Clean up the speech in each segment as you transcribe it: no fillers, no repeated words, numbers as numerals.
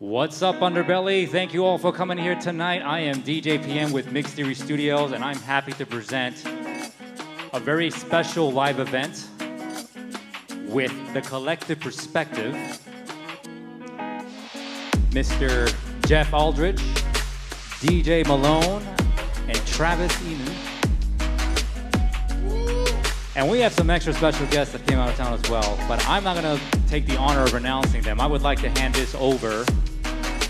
What's up, Underbelly? Thank you all for coming here tonight. I am DJ PM with Mix Theory Studios, and I'm happy to present a very special live event with the collective perspective, Mr. Jeff Aldridge, DJ Malone, and Travis Enu. And we have some extra special guests that came out of town as well, but I'm not gonna take the honor of announcing them. I would like to hand this over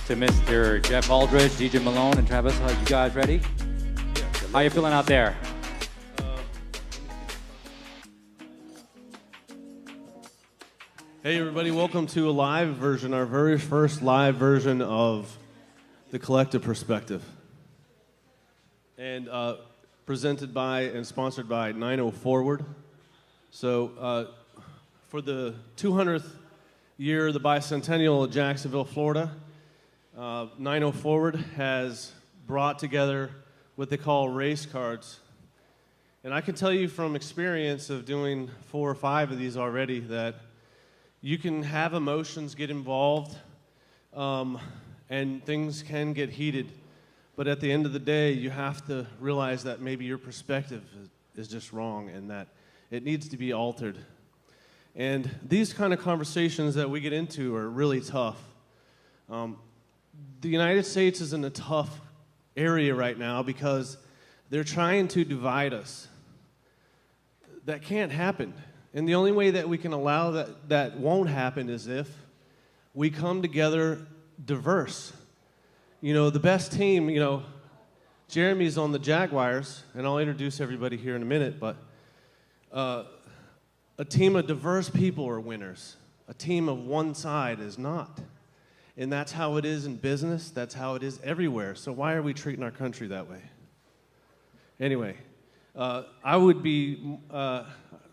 to Mr. Jeff Aldridge, DJ Malone, and Travis. Are you guys ready? Yeah. How you feeling out there? Hey everybody, welcome to a live version, our very first live version of The Collective Perspective. And presented by and sponsored by 90 Forward. So for the 200th year of the bicentennial of Jacksonville, Florida, 90 Forward has brought together what they call race cards. And I can tell you from experience of doing 4 or 5 of these already that you can have emotions get involved and things can get heated. But at the end of the day, you have to realize that maybe your perspective is just wrong and that it needs to be altered. And these kind of conversations that we get into are really tough. The United States is in a tough area right now because they're trying to divide us. That can't happen. And the only way that we can allow that won't happen is if we come together diverse. You know, the best team, you know, Jeremy's on the Jaguars, and I'll introduce everybody here in a minute, but a team of diverse people are winners. A team of one side is not. And that's how it is in business. That's how it is everywhere. So why are we treating our country that way? Anyway, I would be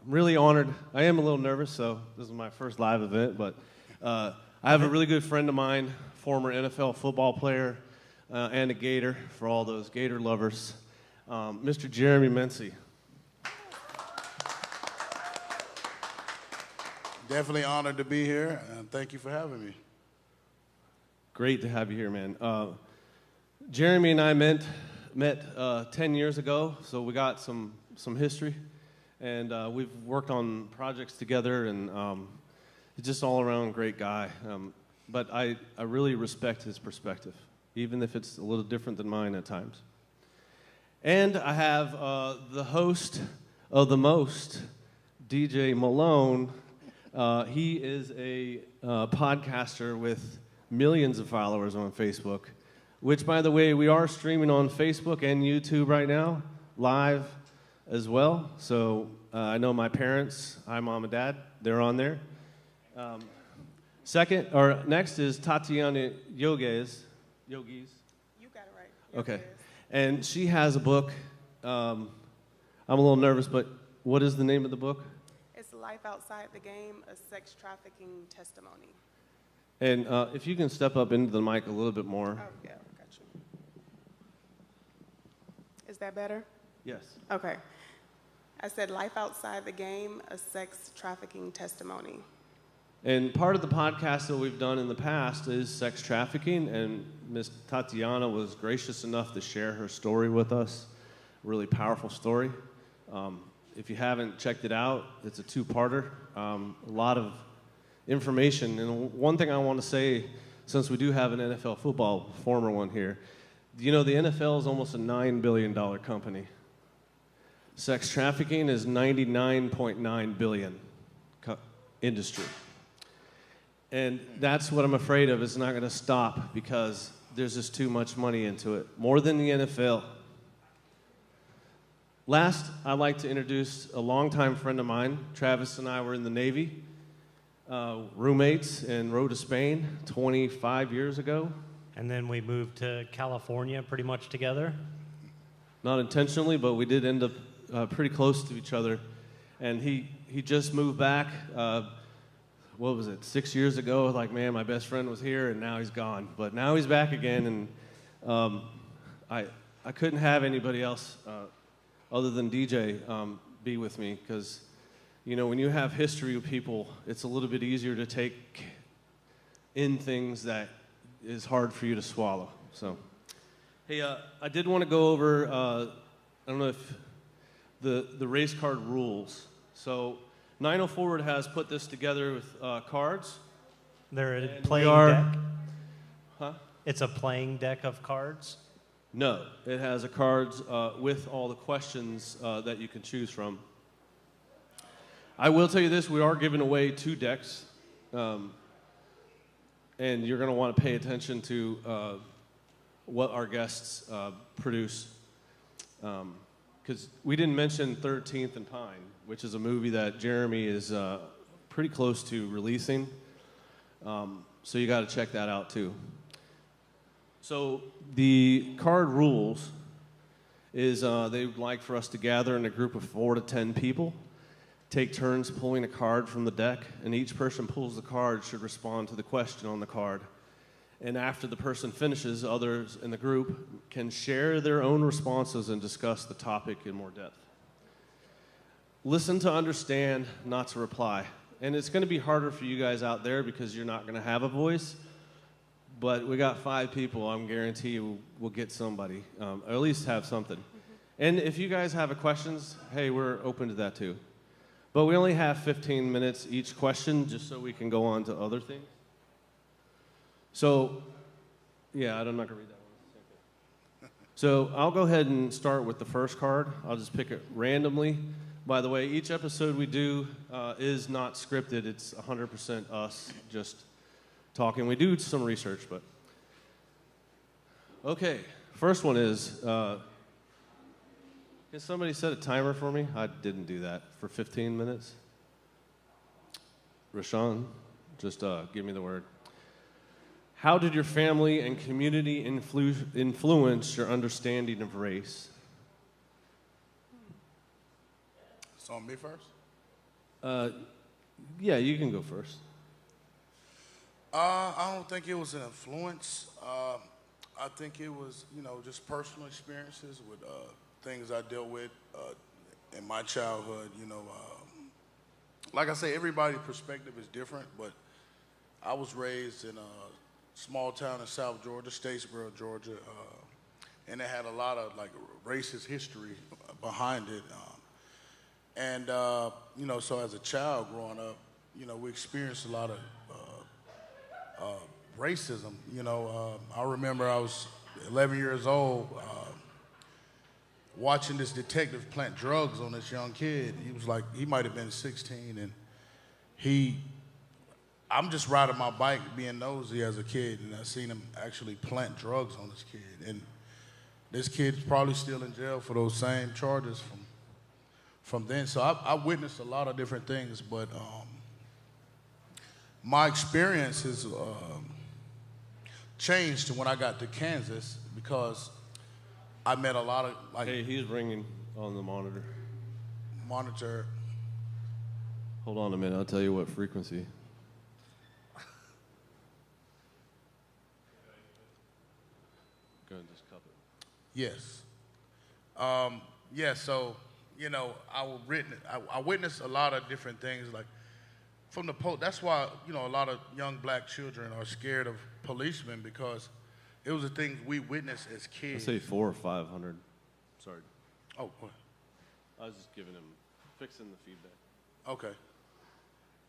really honored. I am a little nervous, so this is my first live event, but I have a really good friend of mine, former NFL football player and a Gator, for all those Gator lovers, Mr. Jeremy Mency. Definitely honored to be here, and thank you for having me. Great to have you here, man. Jeremy and I met 10 years ago, so we got some history, and we've worked on projects together, and he's just all around great guy. But I really respect his perspective, even if it's a little different than mine at times. And I have the host of the most, DJ Malone. He is a podcaster with millions of followers on Facebook, which, by the way, we are streaming on Facebook and YouTube right now, live as well. So I know my parents, hi Mom and Dad, they're on there. Next is Tatiana Yogis. You got it right. Okay. And she has a book. I'm a little nervous, but what is the name of the book? It's Life Outside the Game, a sex trafficking testimony. And if you can step up into the mic a little bit more. Oh, yeah, got you. Is that better? Yes. Okay. I said Life Outside the Game, a sex trafficking testimony. And part of the podcast that we've done in the past is sex trafficking, and Miss Tatiana was gracious enough to share her story with us. Really powerful story. If you haven't checked it out, it's a 2-parter. A lot of information. And one thing I want to say, since we do have an NFL football former one here, you know, the NFL is almost a $9 billion company. Sex trafficking is $99.9 billion industry. And that's what I'm afraid of. It's not going to stop because there's just too much money into it, more than the NFL. Last, I'd like to introduce a longtime friend of mine. Travis and I were in the Navy, roommates, and rode to Spain 25 years ago. And then we moved to California pretty much together. Not intentionally, but we did end up pretty close to each other. And he just moved back, 6 years ago. Like, man, my best friend was here, and now he's gone. But now he's back again, and I couldn't have anybody else other than DJ be with me, because, you know, when you have history with people, it's a little bit easier to take in things that is hard for you to swallow. So, hey, I did want to go over, I don't know if the race card rules. So 904 Forward has put this together with cards. They're a And playing we are- deck. Huh? It's a playing deck of cards. No, it has a cards with all the questions that you can choose from. I will tell you this, we are giving away 2 decks. And you're going to want to pay attention to what our guests produce. Because we didn't mention 13th and Pine, which is a movie that Jeremy is pretty close to releasing. So you got to check that out too. So the card rules is they would like for us to gather in a group of 4 to 10 people, take turns pulling a card from the deck, and each person pulls the card should respond to the question on the card. And after the person finishes, others in the group can share their own responses and discuss the topic in more depth. Listen to understand, not to reply. And it's going to be harder for you guys out there because you're not going to have a voice. But we got 5 people, I'm guarantee you we'll get somebody, or at least have something. And if you guys have questions, hey, we're open to that too. But we only have 15 minutes each question, just so we can go on to other things. So, yeah, I'm not going to read that one. So I'll go ahead and start with the first card. I'll just pick it randomly. By the way, each episode we do is not scripted. It's 100% us just talking. We do some research, but... Okay, first one is... Can somebody set a timer for me? I didn't do that. For 15 minutes? Rashawn, just give me the word. How did your family and community influence your understanding of race? It's on me first? Yeah, you can go first. I don't think it was an influence. I think it was, just personal experiences with things I dealt with in my childhood. Like I say, everybody's perspective is different, but I was raised in a small town in South Georgia, Statesboro, Georgia, and it had a lot of racist history behind it. So as a child growing up, we experienced a lot of racism. I remember I was 11 years old watching this detective plant drugs on this young kid. He might have been 16, and I'm just riding my bike being nosy as a kid, and I seen him actually plant drugs on this kid. And this kid's probably still in jail for those same charges from then. So I witnessed a lot of different things, but my experiences changed when I got to Kansas because I met a lot of Hey, he's ringing on the monitor. Monitor. Hold on a minute, I'll tell you what frequency. Go ahead and just cup it. Yes. So, I witnessed a lot of different things, from the that's why, a lot of young black children are scared of policemen, because it was the things we witnessed as I kids. say 400 or 500. Sorry. Oh, what? I was just fixing the feedback. Okay.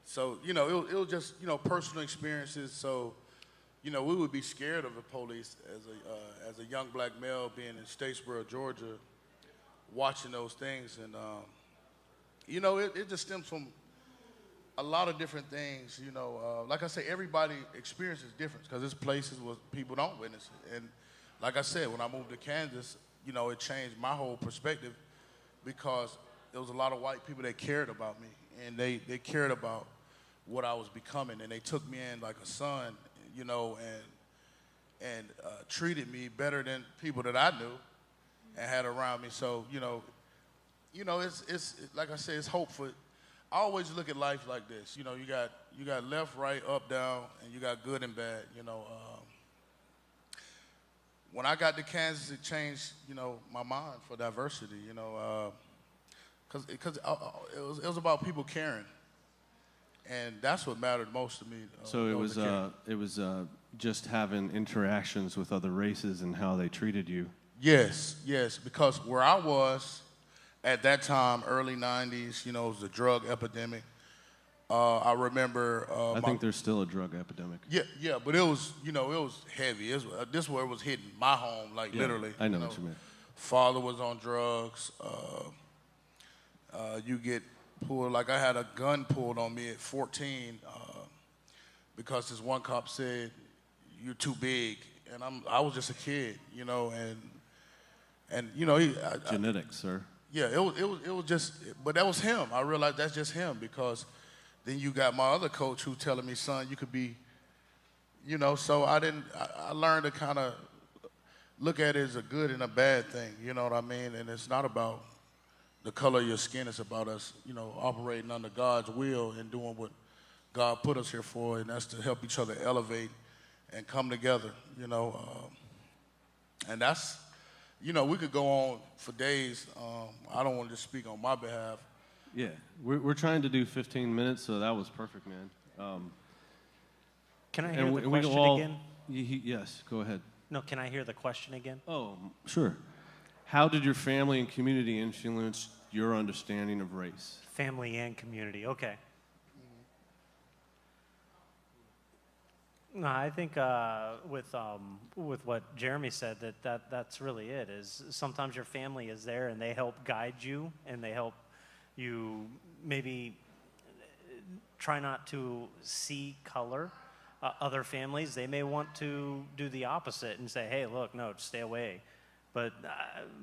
So, it was just, personal experiences. So, we would be scared of the police as a young black male being in Statesboro, Georgia, watching those things. And, it just stems from a lot of different things. Like I say, everybody experiences different because there's places where people don't witness it. And like I said, when I moved to Kansas, it changed my whole perspective because there was a lot of white people that cared about me, and they cared about what I was becoming, and they took me in like a son, and treated me better than people that I knew and had around me. So, it's like I said, it's hope for. I always look at life like this. You got left, right, up, down, and you got good and bad. When I got to Kansas, it changed, my mind for diversity. Because it was about people caring, and that's what mattered most to me. So it was just having interactions with other races and how they treated you. Yes, yes, because where I was at that time, early 90s, it was a drug epidemic. I remember. I think there's still a drug epidemic. Yeah, but it was, it was heavy. This where it was hitting my home, like literally. I know what you mean. Father was on drugs. You get pulled, like I had a gun pulled on me at 14 because this one cop said, "You're too big," and I was just a kid, and Genetics, sir. Yeah, it was just, but that was him. I realized that's just him because then you got my other coach who telling me, son, you could be, so I learned to kind of look at it as a good and a bad thing, you know what I mean? And it's not about the color of your skin, it's about us, operating under God's will and doing what God put us here for, and that's to help each other elevate and come together, and that's, we could go on for days. I don't want to just speak on my behalf. Yeah, we're trying to do 15 minutes, so that was perfect, man. Can I hear the question again? Yes, go ahead. No, can I hear the question again? Oh, sure. How did your family and community influence your understanding of race? Family and community, okay. No, I think with what Jeremy said, that's really it, is sometimes your family is there and they help guide you and they help you maybe try not to see color. Other families, they may want to do the opposite and say, hey, look, no, stay away. But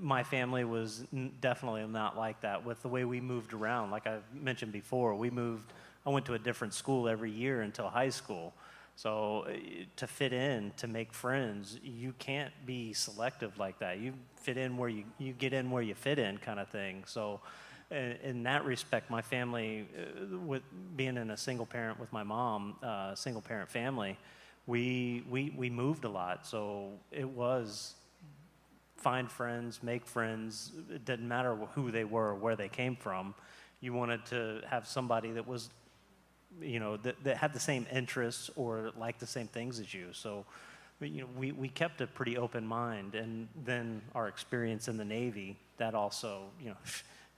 my family was definitely not like that. With the way we moved around, like I mentioned before, I went to a different school every year until high school. So to fit in, to make friends, you can't be selective like that. You fit in where you get in where you fit in kind of thing. So in that respect, my family, with being in a single parent with my mom, single parent family, we moved a lot. So it was find friends, make friends. It didn't matter who they were or where they came from. You wanted to have somebody that was, that had the same interests or liked the same things as you. So, we kept a pretty open mind. And then our experience in the Navy, that also,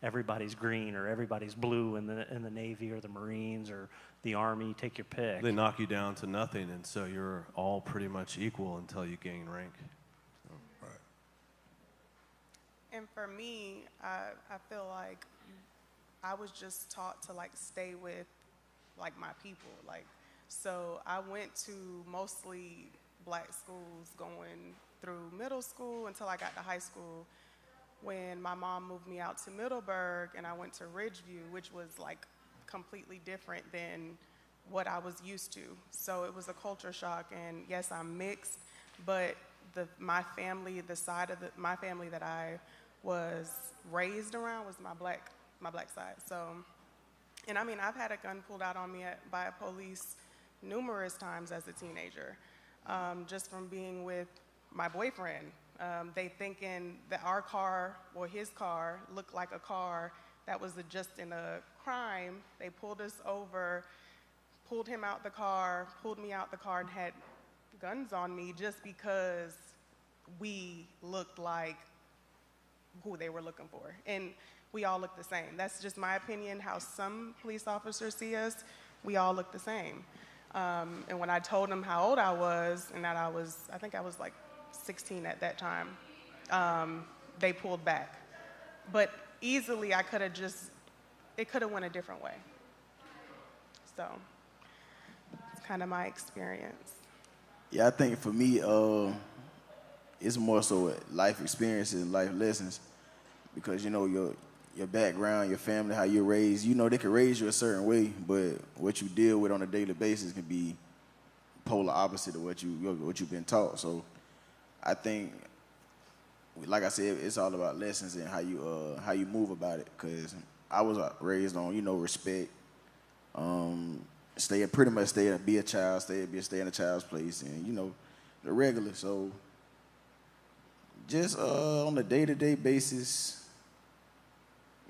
everybody's green or everybody's blue in the Navy or the Marines or the Army, take your pick. They knock you down to nothing, and so you're all pretty much equal until you gain rank. So. Right. And for me, I feel like I was just taught to stay with my people. So I went to mostly black schools going through middle school until I got to high school, when my mom moved me out to Middleburg and I went to Ridgeview, which was completely different than what I was used to. So it was a culture shock, and yes, I'm mixed, but my family, the side of my family that I was raised around was my black side. So, and I mean, I've had a gun pulled out on me by a police numerous times as a teenager, just from being with my boyfriend. They thinking that our car or his car looked like a car that was just in a crime. They pulled us over, pulled him out the car, pulled me out the car, and had guns on me just because we looked like who they were looking for. And we all look the same. That's just my opinion, how some police officers see us. We all look the same. And when I told them how old I was, and that I think I was 16 at that time, they pulled back. But easily it could have went a different way. So it's kind of my experience. Yeah, I think for me, it's more so life experiences and life lessons, because your background, your family, how you're raised, they can raise you a certain way, but what you deal with on a daily basis can be polar opposite of what you've been taught. So I think, like I said, it's all about lessons and how you move about it. Because I was raised on respect, be a child, stay in a child's place, and the regular. So just on a day-to-day basis,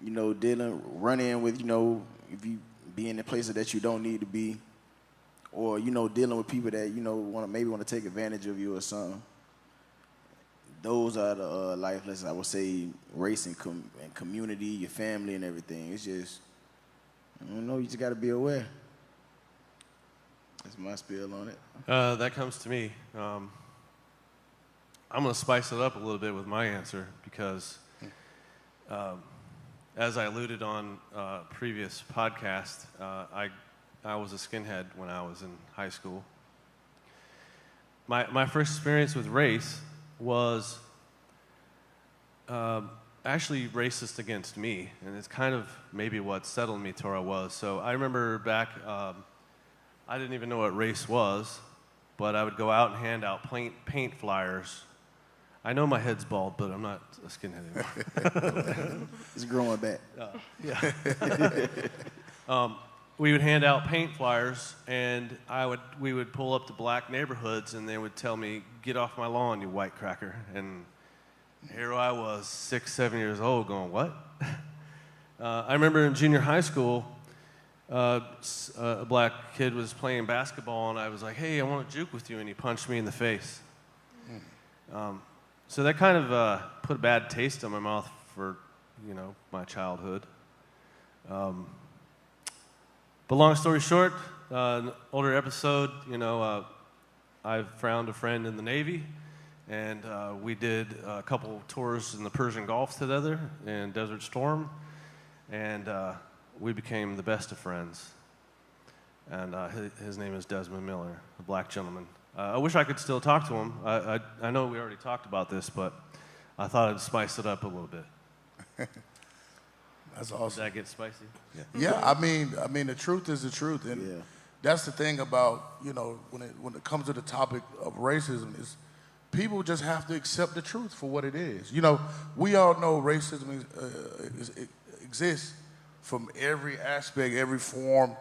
running with if you be in the places that you don't need to be, or, you know, dealing with people that, you know, maybe want to take advantage of you or something. Those are the life lessons, I would say, race and community, your family and everything. It's just, I don't know, you just got to be aware. That's my spiel on it. That comes to me. I'm going to spice it up a little bit with my answer because, as I alluded on previous podcast, I was a skinhead when I was in high school. My first experience with race was actually racist against me, and it's kind of maybe what settled me to where I was. So I remember back, I didn't even know what race was, but I would go out and hand out paint flyers. I know my head's bald, but I'm not a skinhead anymore. It's growing back. We would hand out paint flyers, and we would pull up to black neighborhoods, and they would tell me, "Get off my lawn, you white cracker." And here I was, 6, 7 years old, going, "What?" I remember in junior high school, a black kid was playing basketball, and I was like, "Hey, I want to juke with you," and he punched me in the face. So that kind of put a bad taste in my mouth for, you know, my childhood. But long story short, an older episode, you know, I found a friend in the Navy, and we did a couple tours in the Persian Gulf together in Desert Storm, and we became the best of friends. And his name is Desmond Miller, a black gentleman. I wish I could still talk to him. I know we already talked about this, but I thought I'd spice it up a little bit. That's awesome. Does that get spicy? Yeah, I mean, the truth is the truth, and that's the thing about, you know, when it comes to the topic of racism, is people just have to accept the truth for what it is. You know, we all know racism exists from every aspect, every form.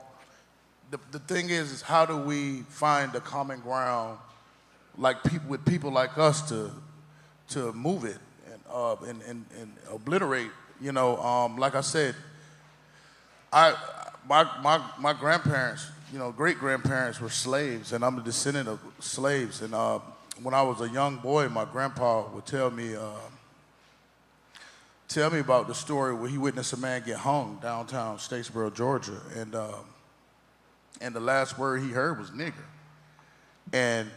The thing is how do we find the common ground, like people like us, to move it and obliterate. You know, like I said, my grandparents, you know, great grandparents were slaves, and I'm a descendant of slaves. And when I was a young boy, my grandpa would tell me about the story where he witnessed a man get hung downtown Statesboro, Georgia, and the last word he heard was nigger. And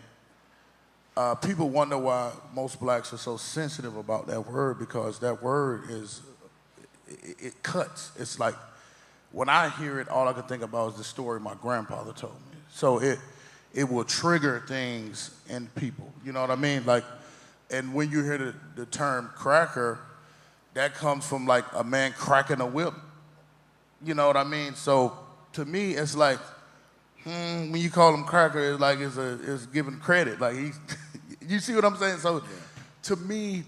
people wonder why most blacks are so sensitive about that word, because that word it cuts. It's like, when I hear it, all I can think about is the story my grandfather told me. So it will trigger things in people. You know what I mean? Like, and when you hear the term cracker, that comes from like a man cracking a whip. You know what I mean? So to me, it's like, when you call him cracker, it's like it's giving credit. Like you see what I'm saying? So to me,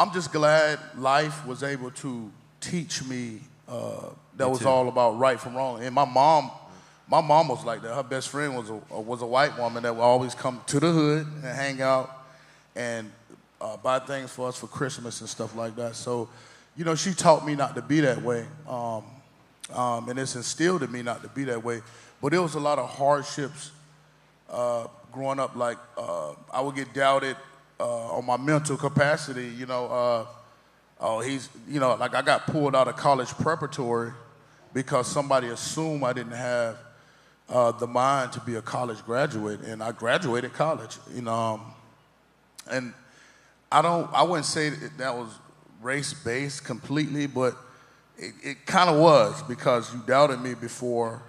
I'm just glad life was able to teach me that was all about right from wrong. And my mom was like that. Her best friend was a white woman that would always come to the hood and hang out and buy things for us for Christmas and stuff like that. So, you know, she taught me not to be that way. And it's instilled in me not to be that way. But there was a lot of hardships growing up. Like, I would get doubted on my mental capacity, you know. Like I got pulled out of college preparatory because somebody assumed I didn't have the mind to be a college graduate, and I graduated college, you know. And I wouldn't say that was race-based completely, but it kind of was, because you doubted me before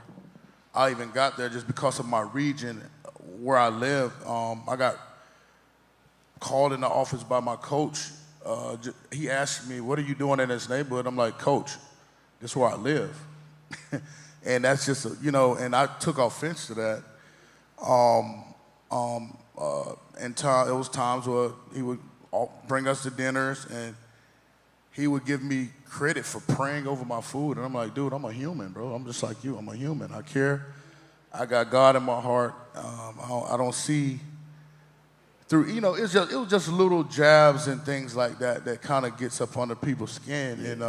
I even got there, just because of my region where I live. I got called in the office by my coach. He asked me, "What are you doing in this neighborhood?" I'm like, "Coach, this is where I live." And that's just, you know, and I took offense to that. And there was times where he would bring us to dinners, and he would give me credit for praying over my food. And I'm like, "Dude, I'm a human, bro. I'm just like you. I'm a human. I care. I got God in my heart. I don't see through, you know." It was just little jabs and things like that kind of gets up under people's skin. And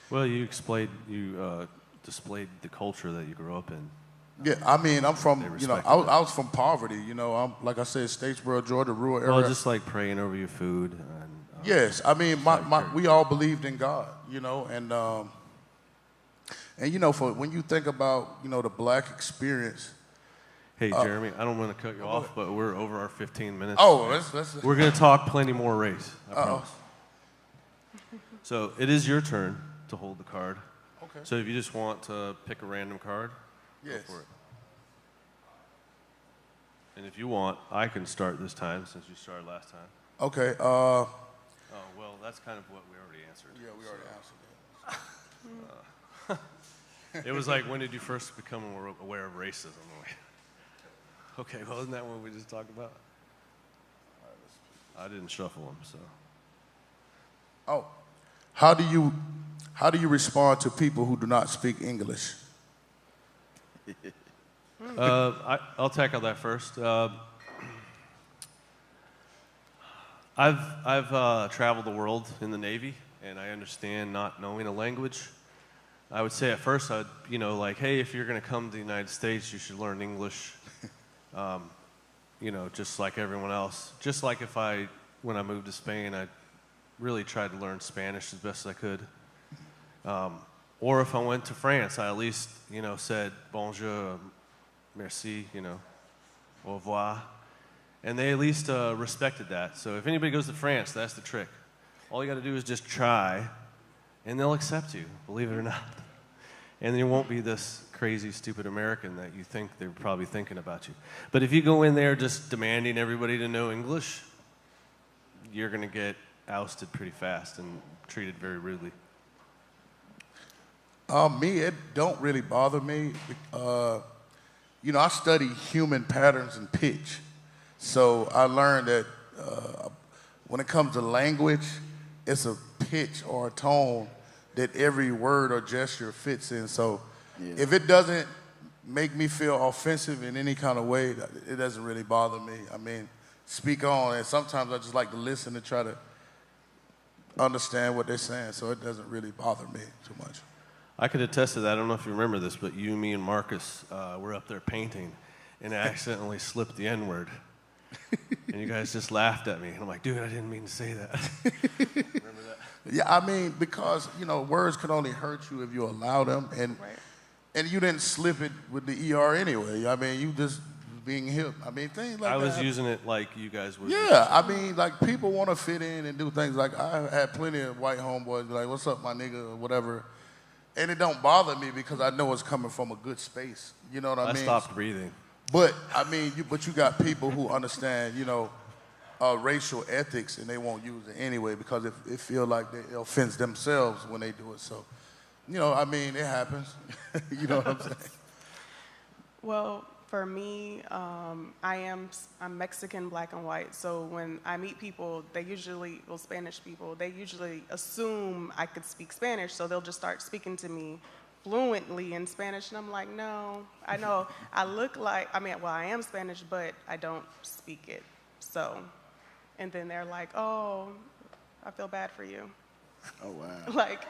well, you explained, you displayed the culture that you grew up in. Yeah, I mean, I'm from, They you know, respected I was from poverty, you know. I'm, like I said, Statesboro, Georgia, rural area. Well, just like praying over your food. And, yes, I mean, we all believed in God, you know, and you know, for when you think about, you know, the black experience. Hey, Jeremy, I don't want to cut you off, but we're over our 15 minutes. Oh, We're going to talk plenty more race, I promise. So it is your turn to hold the card. Okay. So if you just want to pick a random card, Yes. go for it. And if you want, I can start this time since you started last time. Okay. Oh, well, that's kind of what we already answered. Yeah, we already answered that. It was like, when did you first become aware of racism? Okay, well, isn't that what we just talked about? I didn't shuffle them, so. Oh, how do you respond to people who do not speak English? I'll tackle that first. I've traveled the world in the Navy, and I understand not knowing a language. I would say at first, you know, like, hey, if you're going to come to the United States, you should learn English, you know, just like everyone else. Just like when I moved to Spain, I really tried to learn Spanish as best as I could. Or if I went to France, I at least, you know, said bonjour, merci, you know, au revoir. And they at least respected that. So if anybody goes to France, that's the trick. All you got to do is just try, and they'll accept you, believe it or not. And you won't be this crazy, stupid American that you think they're probably thinking about you. But if you go in there just demanding everybody to know English, you're going to get ousted pretty fast and treated very rudely. Me, it don't really bother me. You know, I study human patterns and pitch. So I learned that when it comes to language, it's a pitch or a tone that every word or gesture fits in. So if it doesn't make me feel offensive in any kind of way, it doesn't really bother me. I mean, speak on. And sometimes I just like to listen and try to understand what they're saying. So it doesn't really bother me too much. I could attest to that. I don't know if you remember this, but you, me, and Marcus were up there painting, and I accidentally slipped the N-word. And you guys just laughed at me. And I'm like, dude, I didn't mean to say that. Remember that? Yeah, I mean, because, you know, words can only hurt you if you allow them. And you didn't slip it with the ER anyway. I mean, you just being hip. I mean, things like that. I was using it like you guys would. Yeah, I mean, like, people want to fit in and do things. Like, I had plenty of white homeboys be like, what's up, my nigga, or whatever. And it don't bother me because I know it's coming from a good space. You know what I mean? I stopped breathing. But, I mean, you got people who understand, you know, racial ethics, and they won't use it anyway because it feel like it offends themselves when they do it. So, you know, I mean, it happens. You know what I'm saying? Well, for me, I'm Mexican, black and white. So when I meet people, Spanish people, they usually assume I could speak Spanish. So they'll just start speaking to me fluently in Spanish. And I'm like, no, I know I look like, I am Spanish, but I don't speak it. So, and then they're like, oh, I feel bad for you. Oh, wow. Like,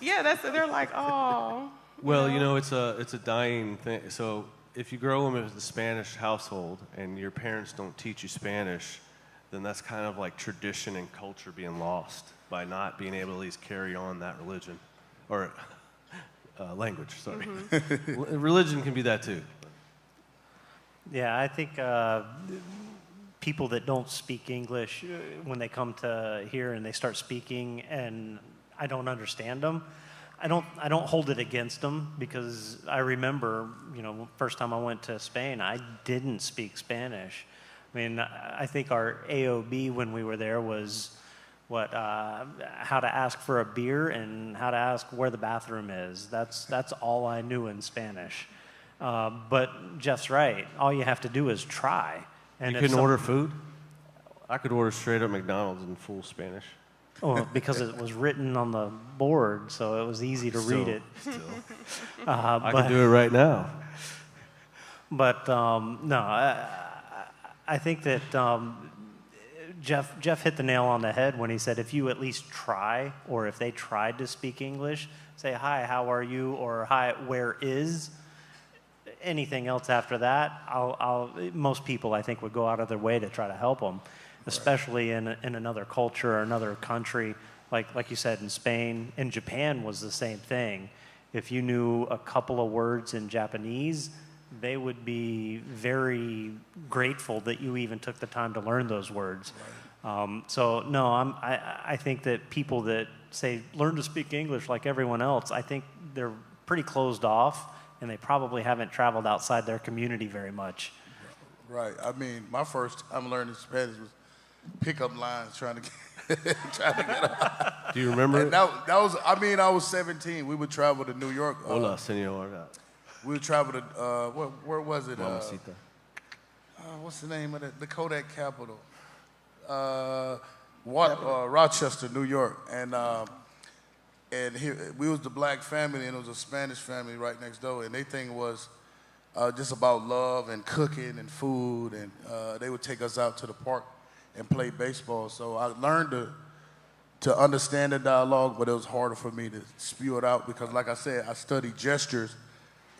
yeah, they're like, oh. Well, you know, it's a dying thing. So if you grow up in a Spanish household and your parents don't teach you Spanish, then that's kind of like tradition and culture being lost by not being able to at least carry on that religion or language. Sorry, religion can be that too. Yeah, I think people that don't speak English, when they come to here and they start speaking and I don't understand them, I don't hold it against them because I remember, you know, first time I went to Spain, I didn't speak Spanish. I mean, I think our AOB when we were there was how to ask for a beer and how to ask where the bathroom is. That's all I knew in Spanish. But Jeff's right. All you have to do is try. And you couldn't order food? I could order straight up McDonald's in full Spanish. Oh, because it was written on the board, so it was easy to read it. I can do it right now. But no, I think that Jeff hit the nail on the head when he said if you at least try, or if they tried to speak English, say, hi, how are you, or hi, where is? Anything else after that, most people, I think, would go out of their way to try to help them, especially in another culture or another country. Like you said, in Spain, in Japan was the same thing. If you knew a couple of words in Japanese, they would be very grateful that you even took the time to learn those words. So no, I think that people that say learn to speak English like everyone else, I think they're pretty closed off, and they probably haven't traveled outside their community very much. Right. I mean, my first time learning Spanish was pickup lines trying to get out. Do you remember? And that was, I mean, I was 17. We would travel to New York. Hola, señora. We would travel to, where was it? Mamacita. What's the name of the Kodak capital? Rochester, New York. And here, we was the black family, and it was a Spanish family right next door, and their thing was just about love and cooking and food, and they would take us out to the park and play baseball. So I learned to understand the dialogue, but it was harder for me to spew it out because, like I said, I study gestures,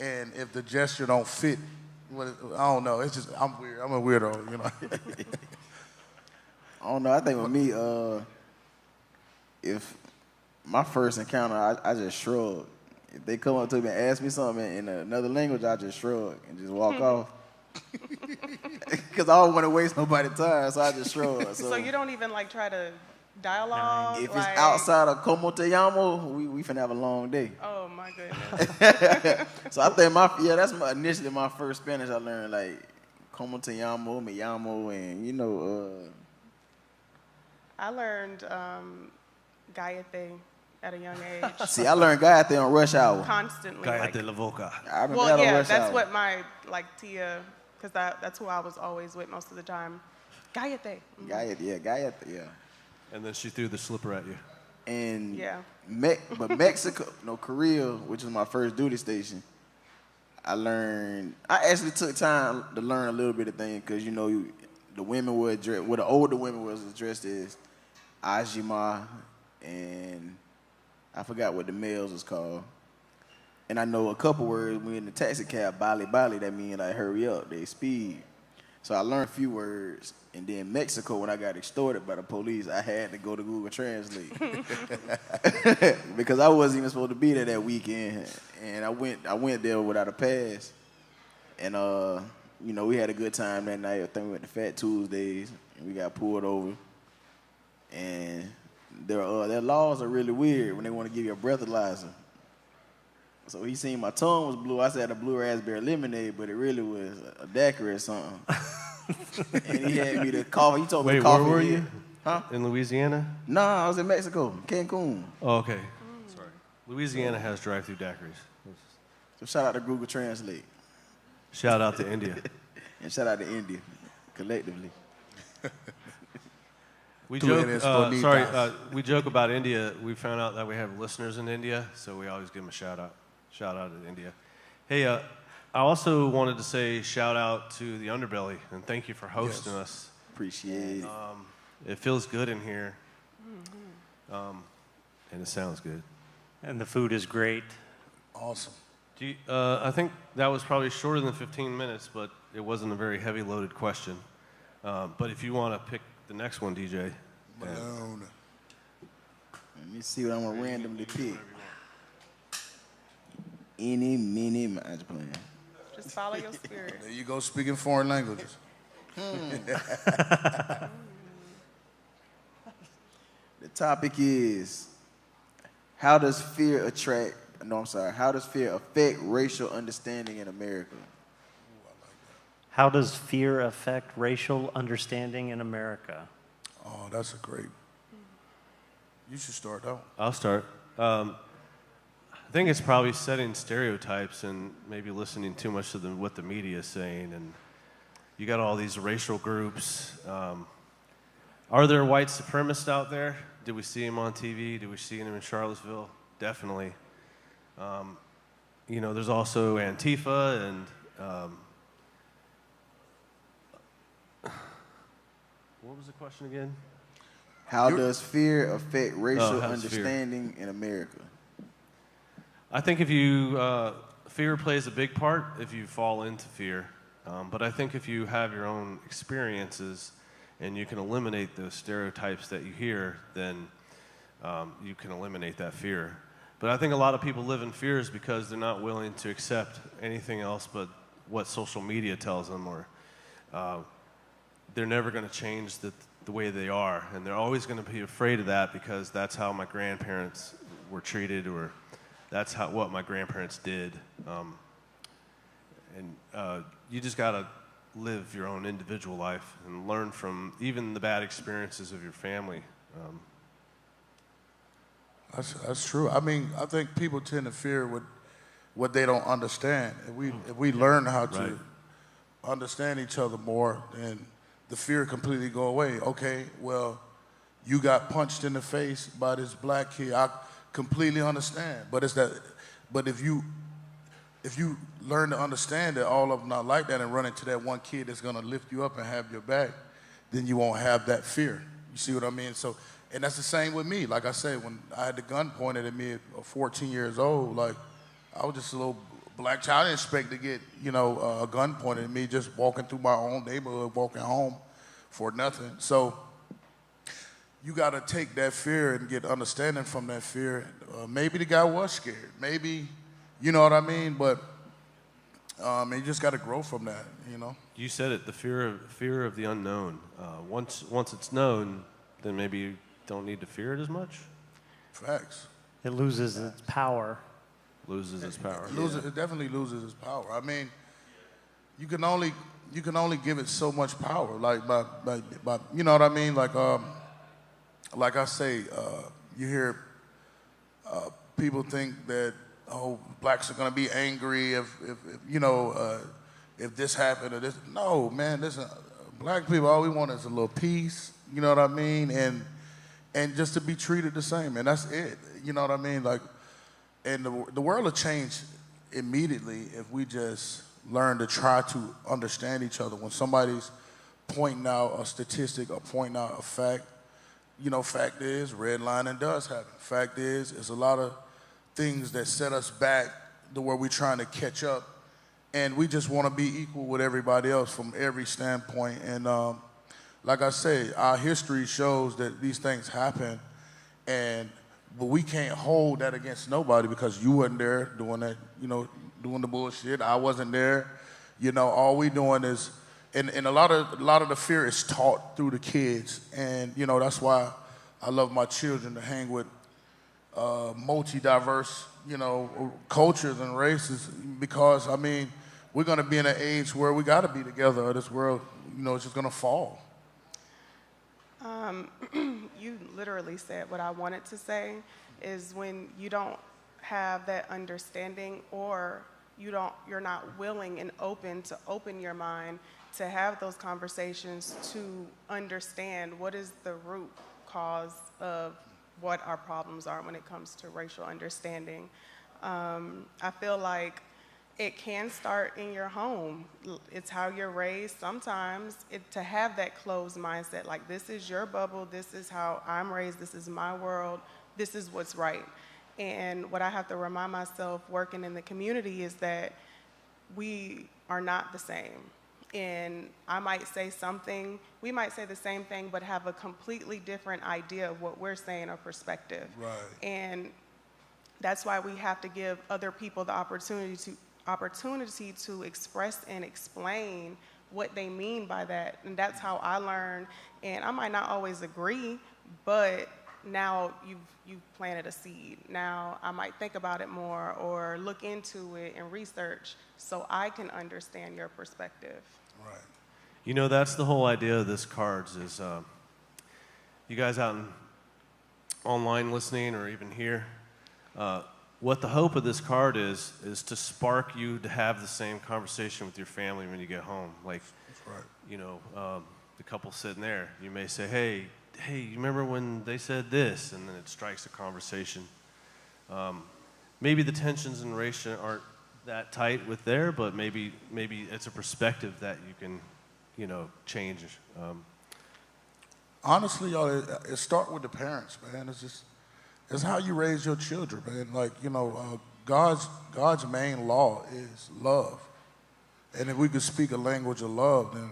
and if the gesture don't fit, I don't know. It's just, I'm weird. I'm a weirdo, you know. I don't know. I think with me, if my first encounter, I just shrug. If they come up to me and ask me something in another language, I just shrug and just walk off. Because I don't want to waste nobody's time, so I just shrug. So you don't even like try to dialogue? If it's outside of como te llamo, we finna have a long day. Oh my goodness. So I think that's initially my first Spanish I learned, like como te llamo, me llamo, and you know. I learned Gallete at a young age. See, I learned Gallete on rush hour. Constantly. Cállate la boca. I remember Well, that on yeah, rush that's hour. what my Tia, because that's who I was always with most of the time. Gallete. Gallete, yeah. And then she threw the slipper at you. And Yeah. but Mexico, Korea, which was my first duty station, I actually took time to learn a little bit of things because, you know, the women were dressed, the older women was dressed as Ajima, and I forgot what the males was called. And I know a couple words. We in the taxi cab, bali, that mean like hurry up, they speed. So I learned a few words. And then Mexico, when I got extorted by the police, I had to go to Google Translate. Because I wasn't even supposed to be there that weekend. And I went there without a pass. And you know, we had a good time that night. I think we went to Fat Tuesdays, and we got pulled over. And their laws are really weird when they want to give you a breathalyzer. So he seen my tongue was blue. I said a blue raspberry lemonade, but it really was a daiquiri or something. And he had me to cough. He told me to cough. Where were you? Huh? In Louisiana? Nah, I was in Mexico, Cancun. Oh, okay. Sorry. Louisiana has drive-through daiquiris. So shout out to Google Translate. Shout out to India. And shout out to India, collectively. We joke about India. We found out that we have listeners in India, so we always give them a shout out. Shout out to India. Hey, I also wanted to say shout out to the Underbelly, and thank you for hosting us. Appreciate it. It feels good in here, and it sounds good. And the food is great. Awesome. I think that was probably shorter than 15 minutes, but it wasn't a very heavy loaded question. But if you want to pick the next one, DJ. Malone. Let me see what I'm gonna randomly pick. Any, mini, I'm just playing. Just follow your spirit. There you go, speaking foreign languages. The topic is, how does fear affect racial understanding in America? How does fear affect racial understanding in America? Oh, that's a great. You should start out. I'll start. I think it's probably setting stereotypes and maybe listening too much to what the media is saying. And you got all these racial groups. Are there white supremacists out there? Did we see them on TV? Did we see them in Charlottesville? Definitely. You know, there's also Antifa and What was the question again? How does fear affect racial how does fear? understanding in America? I think if you, fear plays a big part if you fall into fear. But I think if you have your own experiences and you can eliminate those stereotypes that you hear, then you can eliminate that fear. But I think a lot of people live in fears because they're not willing to accept anything else but what social media tells them, or they're never going to change the way they are. And they're always going to be afraid of that because that's how my grandparents were treated, or that's what my grandparents did. You just got to live your own individual life and learn from even the bad experiences of your family. That's true. I mean, I think people tend to fear what they don't understand. If we learn how to understand each other more, then the fear completely go away. Okay, well, you got punched in the face by this black kid. I completely understand. But if you learn to understand that all of them not like that and run into that one kid that's gonna lift you up and have your back, then you won't have that fear. You see what I mean? So, and that's the same with me. Like I said, when I had the gun pointed at me at 14 years old, like I was just a little black child. I didn't expect to get, a gun pointed at me just walking through my own neighborhood, walking home for nothing. So you got to take that fear and get understanding from that fear. Maybe the guy was scared. Maybe, you know what I mean? But you just got to grow from that, You said it, the fear of the unknown. Once it's known, then maybe you don't need to fear it as much. Facts. It loses its power. Loses its power. It definitely loses its power. I mean, you can only give it so much power. Like by you know what I mean? Like I say, you hear people think that blacks are gonna be angry if this happened or this. No, man, listen, black people, all we want is a little peace. You know what I mean? And just to be treated the same, and that's it. You know what I mean? Like, and the world will change immediately if we just learn to try to understand each other. When somebody's pointing out a statistic or pointing out a fact, fact is redlining does happen. Fact is, it's a lot of things that set us back to where we're trying to catch up, and we just want to be equal with everybody else from every standpoint. And like I say, our history shows that these things happen, but we can't hold that against nobody because you wasn't there doing that, doing the bullshit. I wasn't there. All we doing is, and a lot of the fear is taught through the kids, and that's why I love my children to hang with multi-diverse, cultures and races, because I mean, we're gonna be in an age where we gotta be together, or this world, it's just gonna fall. You literally said what I wanted to say, is when you don't have that understanding, or you're not willing and open to open your mind to have those conversations to understand what is the root cause of what our problems are when it comes to racial understanding. I feel like it can start in your home. It's how you're raised. Sometimes to have that closed mindset, like this is your bubble, this is how I'm raised, this is my world, this is what's right. And what I have to remind myself working in the community is that we are not the same. And I might say something, we might say the same thing, but have a completely different idea of what we're saying or perspective. Right. And that's why we have to give other people the opportunity to express and explain what they mean by that. And that's how I learn. And I might not always agree, but now you've planted a seed. Now I might think about it more or look into it and research so I can understand your perspective. Right. That's the whole idea of this cards is you guys out online listening or even here, what the hope of this card is to spark you to have the same conversation with your family when you get home. Like, that's right. The couple sitting there, you may say, hey, you remember when they said this? And then it strikes a conversation. Maybe the tensions in race aren't that tight with there, but maybe it's a perspective that you can, change. Honestly, y'all, it start with the parents, man. It's how you raise your children, man. Like, God's main law is love. And if we could speak a language of love, then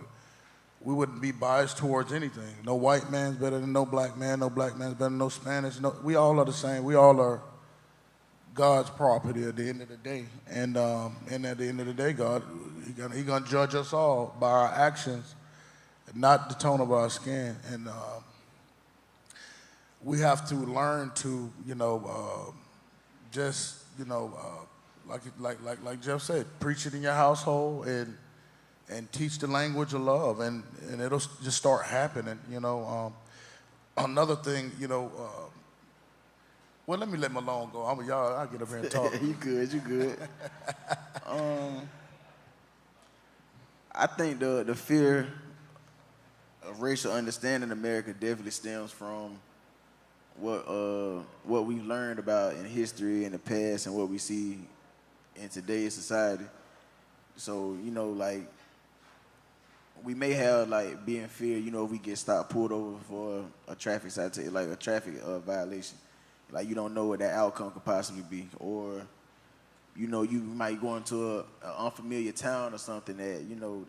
we wouldn't be biased towards anything. No white man's better than no black man. No black man's better than no Spanish. No, we all are the same. We all are God's property at the end of the day. And at the end of the day, God, He gonna judge us all by our actions, not the tone of our skin. And we have to learn to, like Jeff said, preach it in your household and teach the language of love, and it'll just start happening. Another thing, well, let me let Malone go. I'll get up here and talk. You good. I think the fear of racial understanding in America definitely stems from what we've learned about in history in the past and what we see in today's society. So, we may have be in fear, if we get stopped, pulled over for a traffic citation, like a traffic violation. You don't know what that outcome could possibly be. Or, you might go into an unfamiliar town or something that,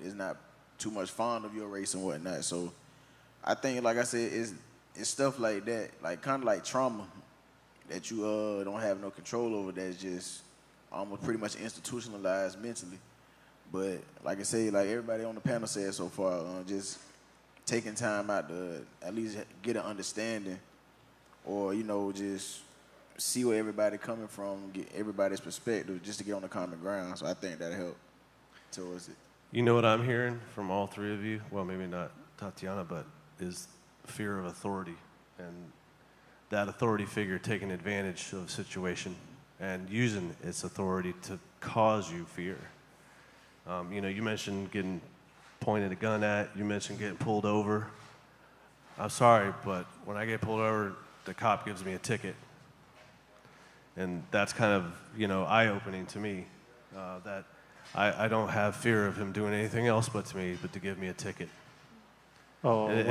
is not too much fond of your race and whatnot. So I think, like I said, it's stuff like that, kind of like trauma that you don't have no control over, that's just almost pretty much institutionalized mentally. But like I say, like everybody on the panel said so far, just taking time out to at least get an understanding, or just see where everybody coming from, get everybody's perspective, just to get on the common ground. So I think that'll help towards it. You know what I'm hearing from all three of you? Well, maybe not Tatiana, but is fear of authority, and that authority figure taking advantage of a situation and using its authority to cause you fear. You mentioned getting pointed a gun at, you mentioned getting pulled over. I'm sorry, but when I get pulled over, the cop gives me a ticket. And that's kind of, eye-opening to me, that I don't have fear of him doing anything else but to give me a ticket. Oh, And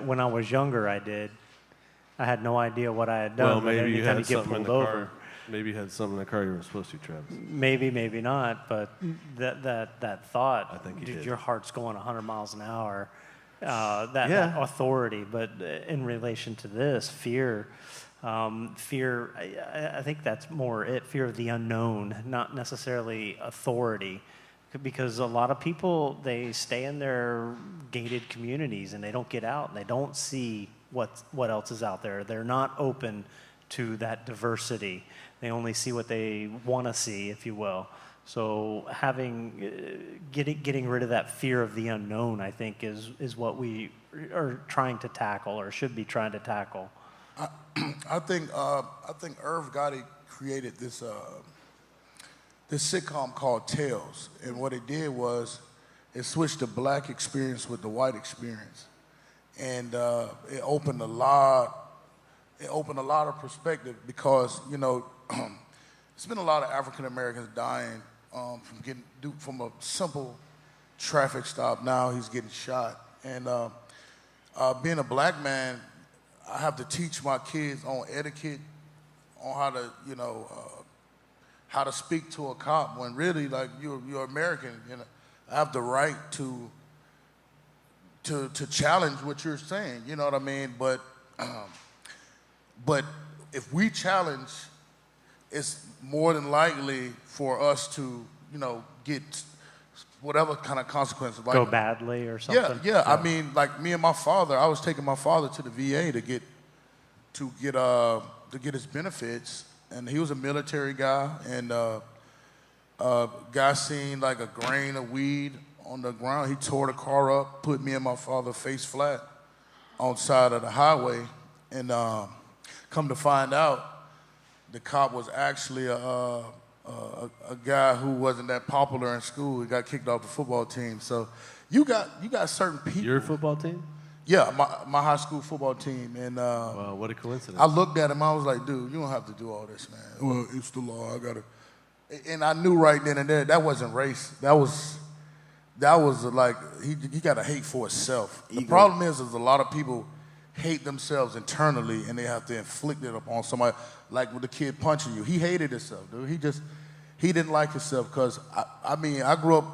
when I was younger, I did. I had no idea what I had done. Well, maybe you had get something in pulled the over. car. Maybe you had something in the car you were supposed to, Travis. Maybe not. But that thought, I think you dude, did. your heart's going 100 miles an hour. That authority, but in relation to this fear, I think that's more it. Fear of the unknown, not necessarily authority, because a lot of people, they stay in their gated communities and they don't get out and they don't see what else is out there. They're not open to that diversity. They only see what they want to see, if you will. So getting rid of that fear of the unknown, I think, is what we are trying to tackle, or should be trying to tackle. I think Irv Gotti created this sitcom called Tales, and what it did was it switched the black experience with the white experience, and it opened a lot of perspective, because there's been a lot of African Americans dying from a simple traffic stop. Now he's getting shot, and being a black man, I have to teach my kids on etiquette, on how to speak to a cop, when really, like, you're American. I have the right to challenge what you're saying. You know what I mean? But if we challenge, it's more than likely for us to, get whatever kind of consequences. Go badly or something? Yeah. I mean, like me and my father, I was taking my father to the VA to get his benefits, and he was a military guy, and guy seen like a grain of weed on the ground. He tore the car up, put me and my father face flat on the side of the highway, and come to find out, the cop was actually a guy who wasn't that popular in school. He got kicked off the football team. So you got certain people. Your football team? Yeah, my high school football team. And wow, what a coincidence. I looked at him, I was like, dude, you don't have to do all this, man. Well, it's the law, I gotta. And I knew right then and there, that wasn't race. That was like, he got a hate for himself. The problem is a lot of people hate themselves internally and they have to inflict it upon somebody. Like with the kid punching you, he hated himself, dude. He didn't like himself because, I mean, I grew up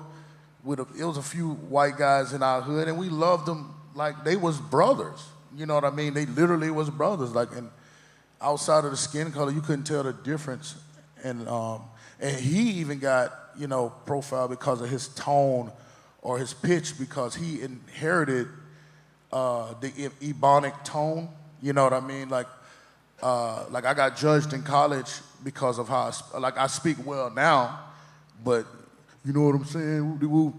with, it was a few white guys in our hood and we loved them like they was brothers. You know what I mean? They literally was brothers. Like, and outside of the skin color, you couldn't tell the difference. And he even got, you know, profiled because of his tone or his pitch because he inherited the Ebonic tone. You know what I mean? Like I got judged in college because of how I speak well now, but you know what I'm saying?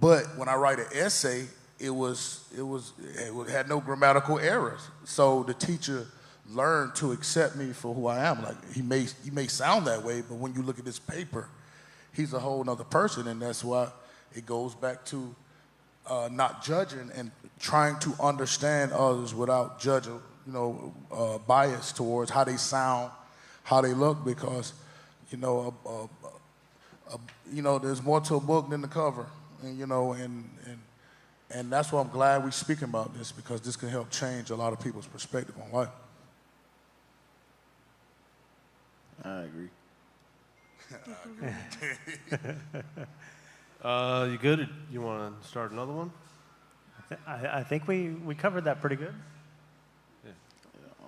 But when I write an essay, it had no grammatical errors. So the teacher learned to accept me for who I am. Like he may sound that way, but when you look at this paper, he's a whole nother person, and that's why it goes back to not judging and trying to understand others without judging, you know, bias towards how they sound, how they look, because, you know, there's more to a book than the cover, and you know, and that's why I'm glad we're speaking about this, because this can help change a lot of people's perspective on life. I agree. You good? Or you want to start another one? I think we covered that pretty good. Yeah.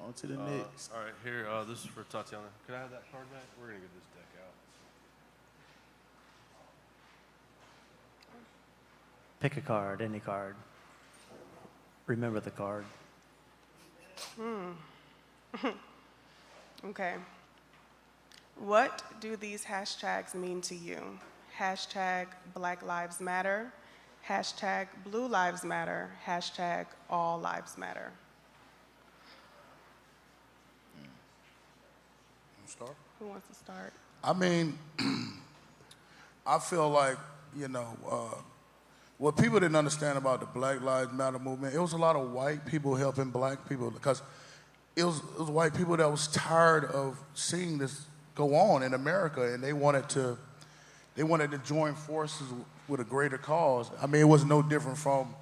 On to the next. All right, here, this is for Tatiana. Can I have that card back? We're going to get this deck out. Pick a card, any card. Remember the card. Okay. What do these hashtags mean to you? Hashtag Black Lives Matter, hashtag Blue Lives Matter, hashtag All Lives Matter. Start? Who wants to start? I mean, I feel like, you know, what people didn't understand about the Black Lives Matter movement, it was a lot of white people helping black people, because it was white people that was tired of seeing this go on in America, and they wanted to join forces with a greater cause. I mean, it was no different from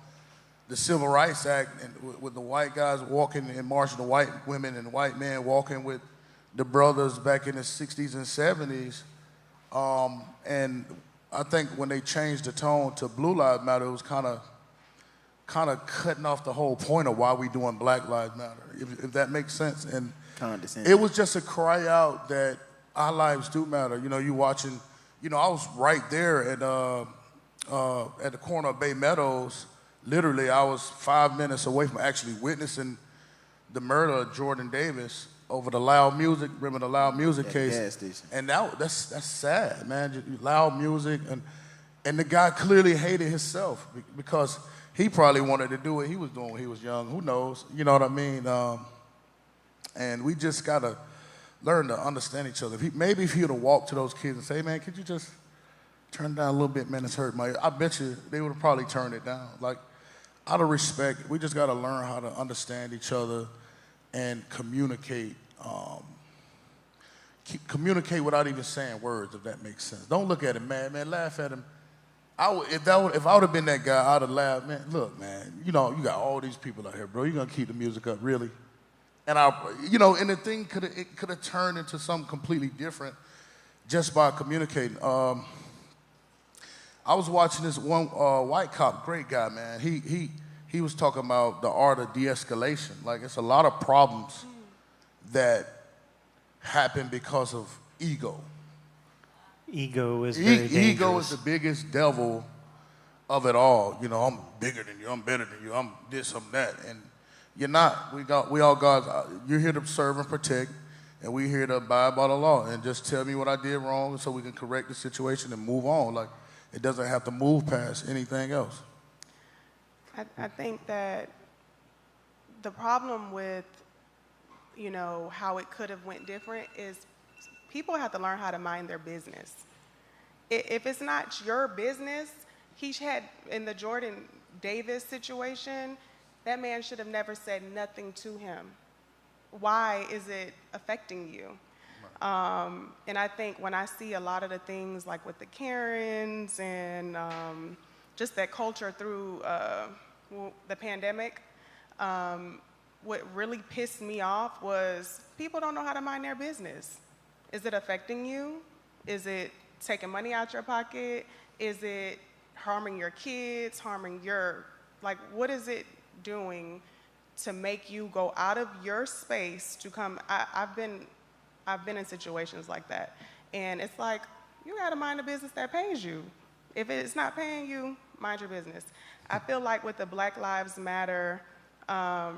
the Civil Rights Act, and with the white guys walking and marching, the white women and white men walking with the brothers back in the 60s and 70s. And I think when they changed the tone to Blue Lives Matter, it was kind of cutting off the whole point of why we doing Black Lives Matter, if that makes sense. And it was just a cry out that our lives do matter. You know, you watching, you know, I was right there at the corner of Bay Meadows. Literally, I was 5 minutes away from actually witnessing the murder of Jordan Davis over the Loud Music. Remember the Loud Music case? Gas station. And that's sad, man. Loud music, and the guy clearly hated himself because he probably wanted to do what he was doing when he was young. Who knows? You know what I mean? And we just gotta learn to understand each other. Maybe if he would have walked to those kids and say, "Man, could you just turn it down a little bit, man? It's hurting my ear." I bet you they would have probably turned it down. Like, out of respect, we just gotta learn how to understand each other and communicate. Communicate without even saying words, if that makes sense. Don't look at him, man. Laugh at him. If I would have been that guy, I'd have laughed. Man, look, man. You know, you got all these people out here, bro. You gonna keep the music up, really? And and the thing could have turned into something completely different just by communicating. I was watching this one white cop, great guy, man. He was talking about the art of de-escalation. Like, it's a lot of problems that happen because of ego. Ego is very dangerous. Ego is the biggest devil of it all. You know, I'm bigger than you. I'm better than you. I'm this, I'm that. And you're not. We all God's. You're here to serve and protect, and we're here to abide by the law. And just tell me what I did wrong so we can correct the situation and move on. Like, it doesn't have to move past anything else. I think that the problem with, you know, how it could have went different is people have to learn how to mind their business. If it's not your business, he had, in the Jordan Davis situation, that man should have never said nothing to him. Why is it affecting you? And I think when I see a lot of the things like with the Karens and just that culture through the pandemic, what really pissed me off was people don't know how to mind their business. Is it affecting you? Is it taking money out your pocket? Is it harming your kids, harming your, like, what is it doing to make you go out of your space to come? I've been in situations like that. And it's like, you gotta mind the business that pays you. If it's not paying you, mind your business. I feel like with the Black Lives Matter, a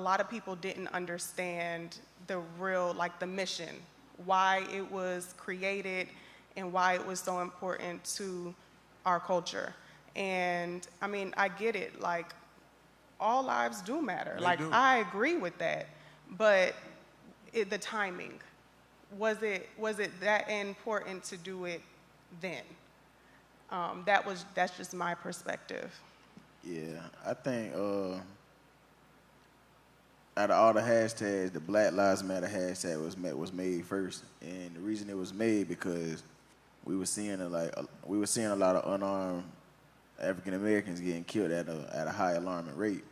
lot of people didn't understand the real, like the mission, why it was created and why it was so important to our culture. And I mean, I get it, like all lives do matter. They like do. I agree with that, but the timing, was it that important to do it then? That's just my perspective. Yeah, I think out of all the hashtags, the Black Lives Matter hashtag was made first, and the reason it was made because we were seeing a lot of unarmed African Americans getting killed at a high alarming rate,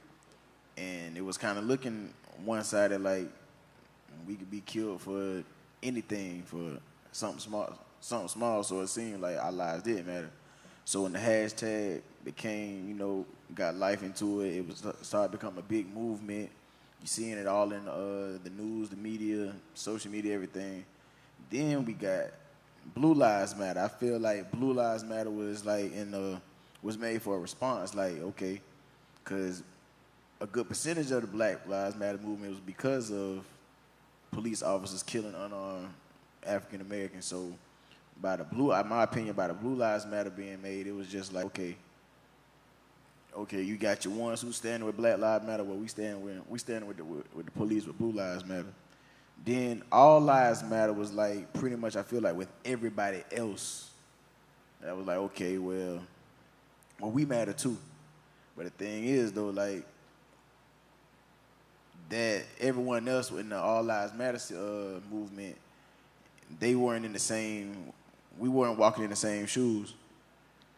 and it was kind of looking one-sided, like we could be killed for anything, for something small. So it seemed like our lives didn't matter. So when the hashtag became, got life into it, started becoming a big movement. You're seeing it all in the news, the media, social media, everything. Then we got Blue Lives Matter. I feel like Blue Lives Matter was like was made for a response. Like, okay, because a good percentage of the Black Lives Matter movement was because of police officers killing unarmed African Americans. So in my opinion, by the Blue Lives Matter being made, it was just like, okay, you got your ones who standing with Black Lives Matter, well, we standing with the police with Blue Lives Matter. Then All Lives Matter was like pretty much, I feel like, with everybody else. That was like, okay, well, we matter too. But the thing is, though, like, that everyone else in the All Lives Matter movement, we weren't walking in the same shoes.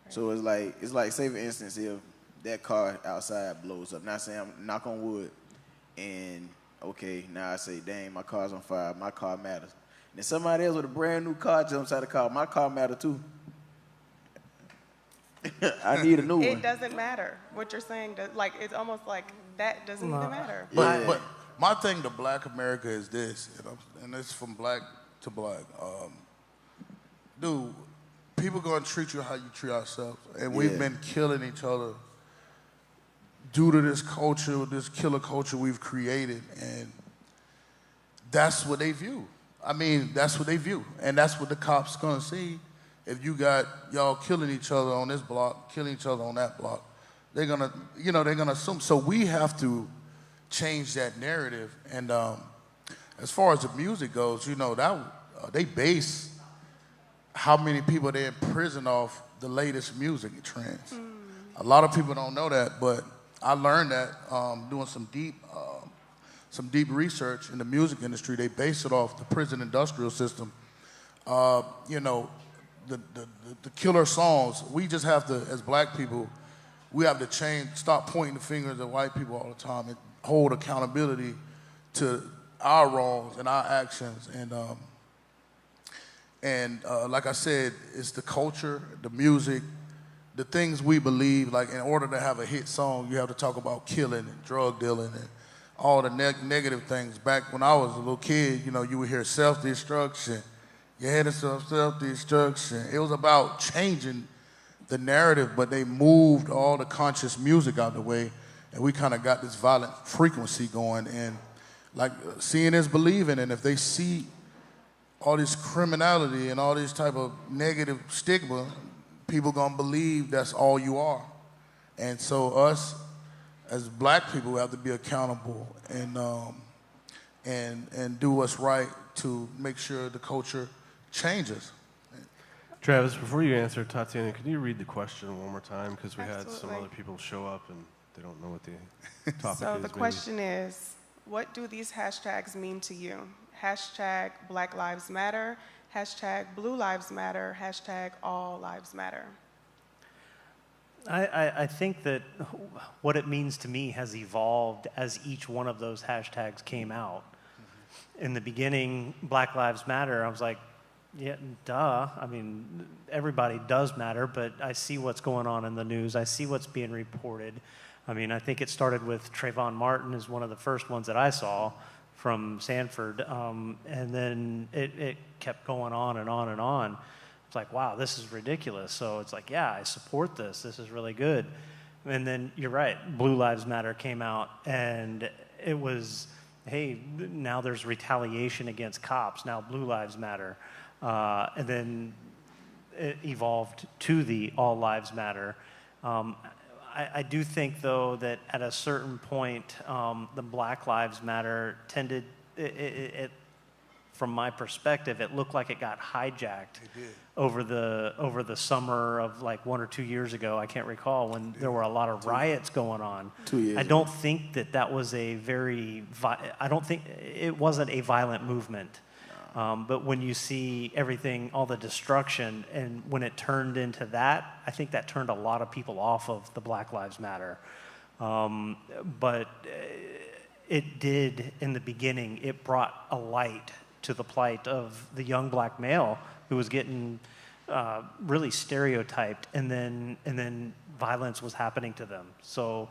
Right. So it's like, say for instance, if that car outside blows up, not saying I'm knock on wood, and okay, now I say, dang, my car's on fire, my car matters. And then somebody else with a brand new car jumps out of the car, my car matters too. I need a new one. It doesn't matter. What you're saying, it's almost like that doesn't even matter. But my thing to Black America is this, and it's from black to black. Dude, people gonna treat you how you treat ourselves, and we've been killing each other due to this culture, this killer culture we've created, and that's what they view. I mean, that's what they view, and that's what the cops gonna see. If you got y'all killing each other on this block, killing each other on that block, they're gonna assume. So we have to change that narrative. And as far as the music goes, they base how many people they imprison off the latest music trends. A lot of people don't know that, but I learned that doing some deep research in the music industry. They base it off the prison industrial system. The killer songs. We just have to, as black people, we have to stop pointing the fingers at white people all the time and hold accountability to our wrongs and our actions. And like I said, it's the culture, the music, the things we believe. Like, in order to have a hit song, you have to talk about killing and drug dealing and all the negative things. Back when I was a little kid, you would hear self-destruction. You had self-destruction. It was about changing the narrative, but they moved all the conscious music out the way, and we kind of got this violent frequency going. And like, seeing is believing, and if they see all this criminality and all this type of negative stigma, people gonna believe that's all you are. And so us, as black people, we have to be accountable and do what's right to make sure the culture changes. Travis, before you answer, Tatiana, can you read the question one more time? Because we had some other people show up and they don't know what the topic is. So the question is, what do these hashtags mean to you? Hashtag Black Lives Matter, hashtag Blue Lives Matter, hashtag All Lives Matter. I think that what it means to me has evolved as each one of those hashtags came out. In the beginning, Black Lives Matter, I was like, yeah, duh. I mean, everybody does matter, but I see what's going on in the news. I see what's being reported. I mean, I think it started with Trayvon Martin is one of the first ones that I saw from Sanford, and then it kept going on and on and on. It's like, wow, this is ridiculous. So it's like, yeah, I support this. This is really good. And then you're right, Blue Lives Matter came out, and it was, hey, now there's retaliation against cops. Now Blue Lives Matter. And then it evolved to the All Lives Matter. I do think, though, that at a certain point, the Black Lives Matter tended, from my perspective, it looked like it got hijacked over the summer of like 1 or 2 years ago. I can't recall, when there were a lot of riots going on. 2 years I don't think that was a very, I don't think, it wasn't a violent movement. But when you see everything, all the destruction, and when it turned into that, I think that turned a lot of people off of the Black Lives Matter. But it did, in the beginning, it brought a light to the plight of the young black male who was getting really stereotyped, and then violence was happening to them. So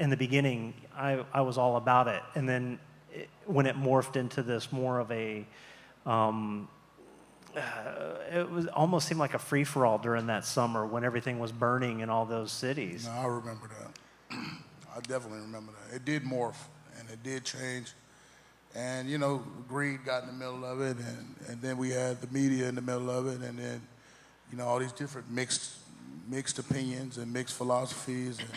in the beginning, I was all about it. And then when it morphed into this more of a, it was almost seemed like a free-for-all during that summer when everything was burning in all those cities. No, I remember that. I definitely remember that. It did morph, and it did change. And, you know, greed got in the middle of it, and then we had the media in the middle of it, and then, you know, all these different mixed opinions and mixed philosophies, and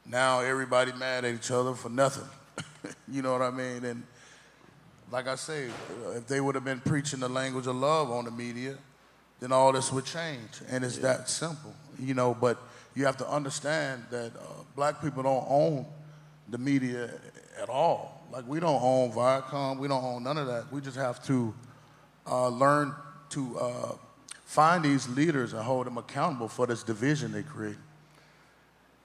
now everybody mad at each other for nothing. You know what I mean? And like I say, if they would have been preaching the language of love on the media, then all this would change. And it's that simple, you know. But you have to understand that black people don't own the media at all. Like, we don't own Viacom, we don't own none of that. We just have to learn to find these leaders and hold them accountable for this division they create.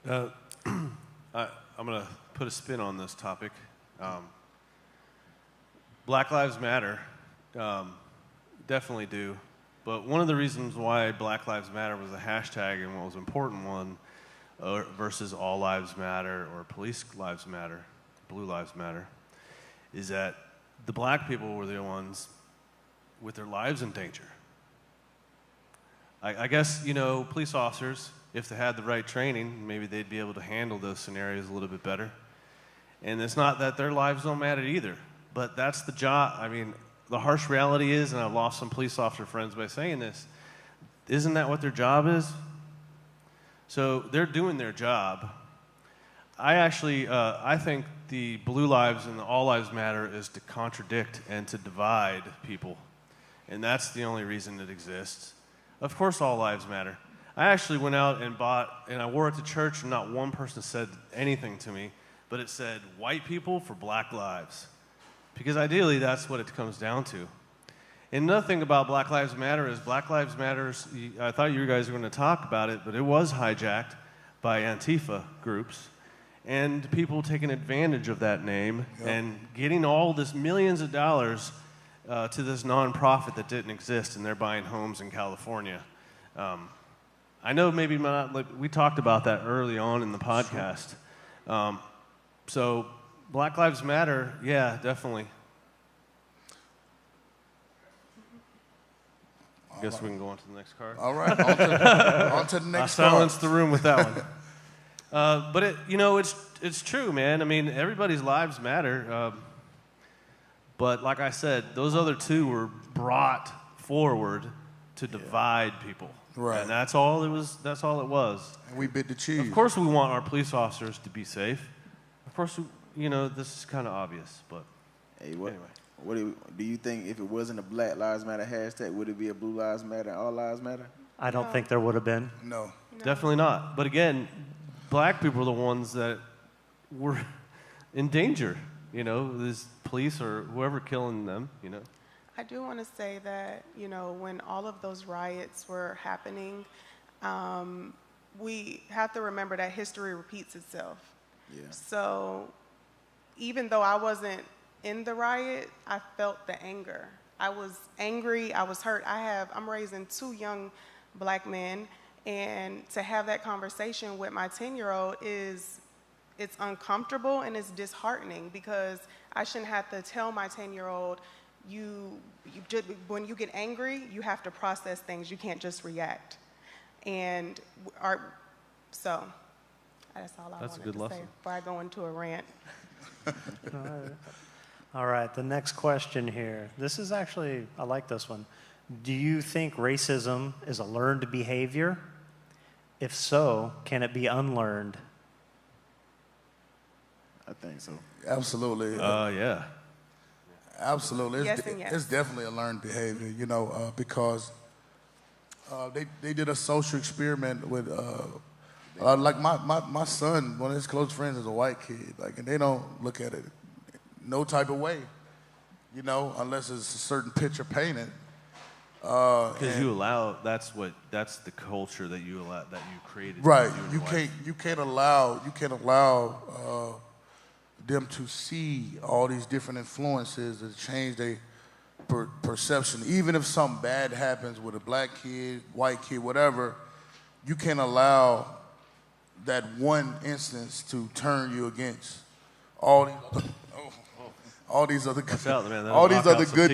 I'm going to put a spin on this topic. Black Lives Matter, definitely do. But one of the reasons why Black Lives Matter was a hashtag and what was an important one versus All Lives Matter or Police Lives Matter, Blue Lives Matter, is that the black people were the ones with their lives in danger. I guess, you know, police officers, if they had the right training, maybe they'd be able to handle those scenarios a little bit better. And it's not that their lives don't matter either, but that's the job. I mean, the harsh reality is, and I've lost some police officer friends by saying this, isn't that what their job is? So they're doing their job. I think the Blue Lives and the All Lives Matter is to contradict and to divide people. And that's the only reason it exists. Of course, all lives matter. I actually went out and bought, and I wore it to church, and not one person said anything to me, but it said, white people for black lives. Because ideally, that's what it comes down to. And another thing about Black Lives Matter is Black Lives Matter, I thought you guys were going to talk about it, but it was hijacked by Antifa groups and people taking advantage of that name and getting all this millions of dollars to this nonprofit that didn't exist, and they're buying homes in California. I know maybe not, like, we talked about that early on in the podcast. So Black Lives Matter, yeah, definitely. I guess we can go on to the next card. All right, on to the next card. I silenced the room with that one. But it's true, man. I mean, everybody's lives matter. But like I said, those other two were brought forward to divide people. Right. And that's all it was. That's all it was. And we bit the cheese. Of course, we want our police officers to be safe. Of course, this is kind of obvious, but hey, anyway. What do you think, if it wasn't a Black Lives Matter hashtag, would it be a Blue Lives Matter and All Lives Matter? I don't think there would have been. No. Definitely not. But again, black people are the ones that were in danger. This police or whoever killing them, I do want to say that, when all of those riots were happening, we have to remember that history repeats itself. Yeah. So even though I wasn't in the riot, I felt the anger. I was angry, I was hurt. I'm raising 2 young black men, and to have that conversation with my 10-year-old it's uncomfortable and it's disheartening, because I shouldn't have to tell my 10-year-old, when you get angry, you have to process things. You can't just react. And so that's all I That's a wanted good to lesson. say before I go into a rant. All right, the next question here. This is actually, I like this one. Do you think racism is a learned behavior? If so, can it be unlearned? I think so. Absolutely. Yeah. Absolutely. Yes and yes. It's definitely a learned behavior, because they did a social experiment with, like my son, one of his close friends is a white kid, and they don't look at it no type of way, unless it's a certain picture painted. Because you allow, that's the culture that you allow, that you created. Right. You and your You can't allow them to see all these different influences that change their perception. Even if something bad happens with a black kid, white kid, whatever, you can't allow that one instance to turn you against all these other, all these other good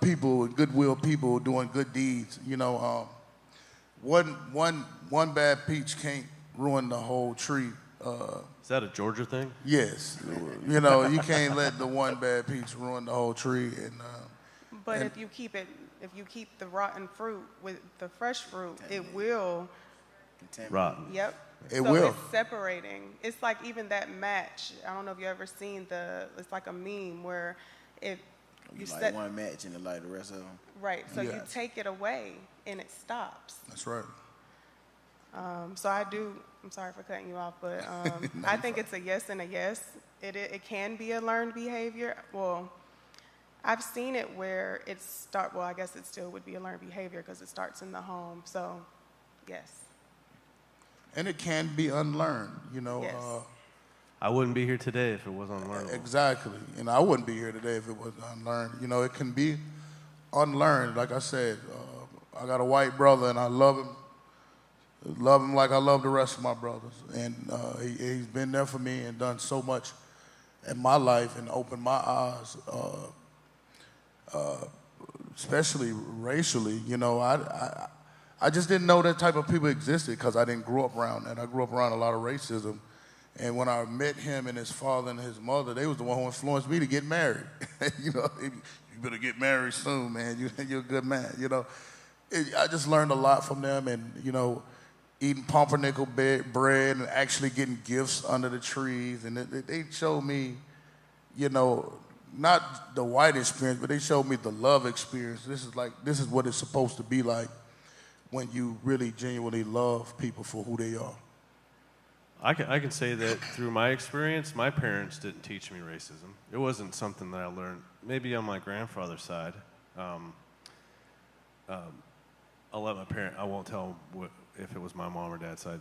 people and goodwill people doing good deeds. One bad peach can't ruin the whole tree. Is that a Georgia thing? Yes. You can't let the one bad peach ruin the whole tree. But if you keep the rotten fruit with the fresh fruit, it will. Rotten. Yep. It so will. It's separating. It's like even that match. I don't know if you ever seen it's like a meme where if you light set one match and you light the rest of them. right, so you Yes. take it away and it stops. That's right. So I'm sorry for cutting you off, but I think it's a yes and a yes. It can be a learned behavior. Well, I've seen it where I guess it still would be a learned behavior because it starts in the home. So, yes. And it can be unlearned, Yes. I wouldn't be here today if it was unlearned. Exactly. And I wouldn't be here today if it was unlearned. It can be unlearned. Like I said, I got a white brother and I love him. Love him like I love the rest of my brothers. And he's been there for me and done so much in my life and opened my eyes, especially racially. I just didn't know that type of people existed because I didn't grow up around that. I grew up around a lot of racism. And when I met him and his father and his mother, they was the one who influenced me to get married. You better get married soon, man. You're a good man. I just learned a lot from them, and eating pumpernickel bread and actually getting gifts under the trees. And they showed me, not the white experience, but they showed me the love experience. This is what it's supposed to be like when you really genuinely love people for who they are. I can say that through my experience, my parents didn't teach me racism. It wasn't something that I learned, maybe on my grandfather's side. I'll let my parent, I won't tell them if it was my mom or dad's side,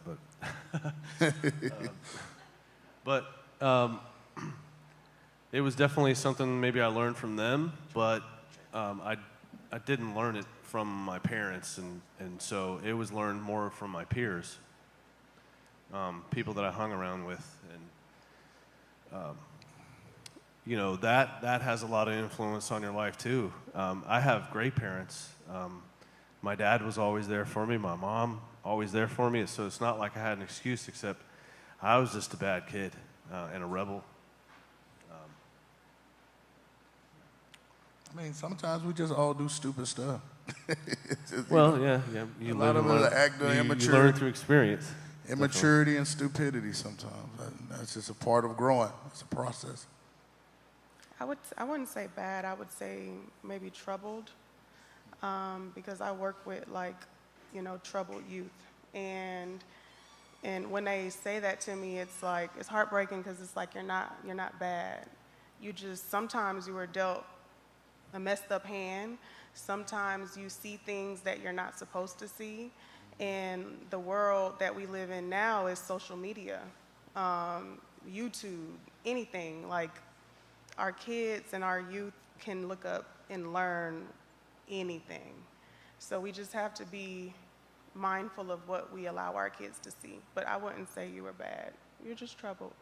but it was definitely something maybe I learned from them, but I didn't learn it from my parents, and so it was learned more from my peers, people that I hung around with, and that has a lot of influence on your life too. I have great parents. My dad was always there for me. My mom always there for me. So it's not like I had an excuse, except I was just a bad kid and a rebel. Sometimes we just all do stupid stuff. Well, yeah. You a lot of it is an act of immaturity. You learn through experience. Immaturity and stupidity sometimes. That's just a part of growing. It's a process. I wouldn't say bad. I would say maybe troubled, because I work with troubled youth, and when they say that to me, it's heartbreaking because it's like you're not bad. Sometimes you were dealt a messed up hand. Sometimes you see things that you're not supposed to see, And the world that we live in now is social media, YouTube, anything. Like, our kids and our youth can look up and learn anything. So we just have to be mindful of what we allow our kids to see. But I wouldn't say you were bad. You're just troubled.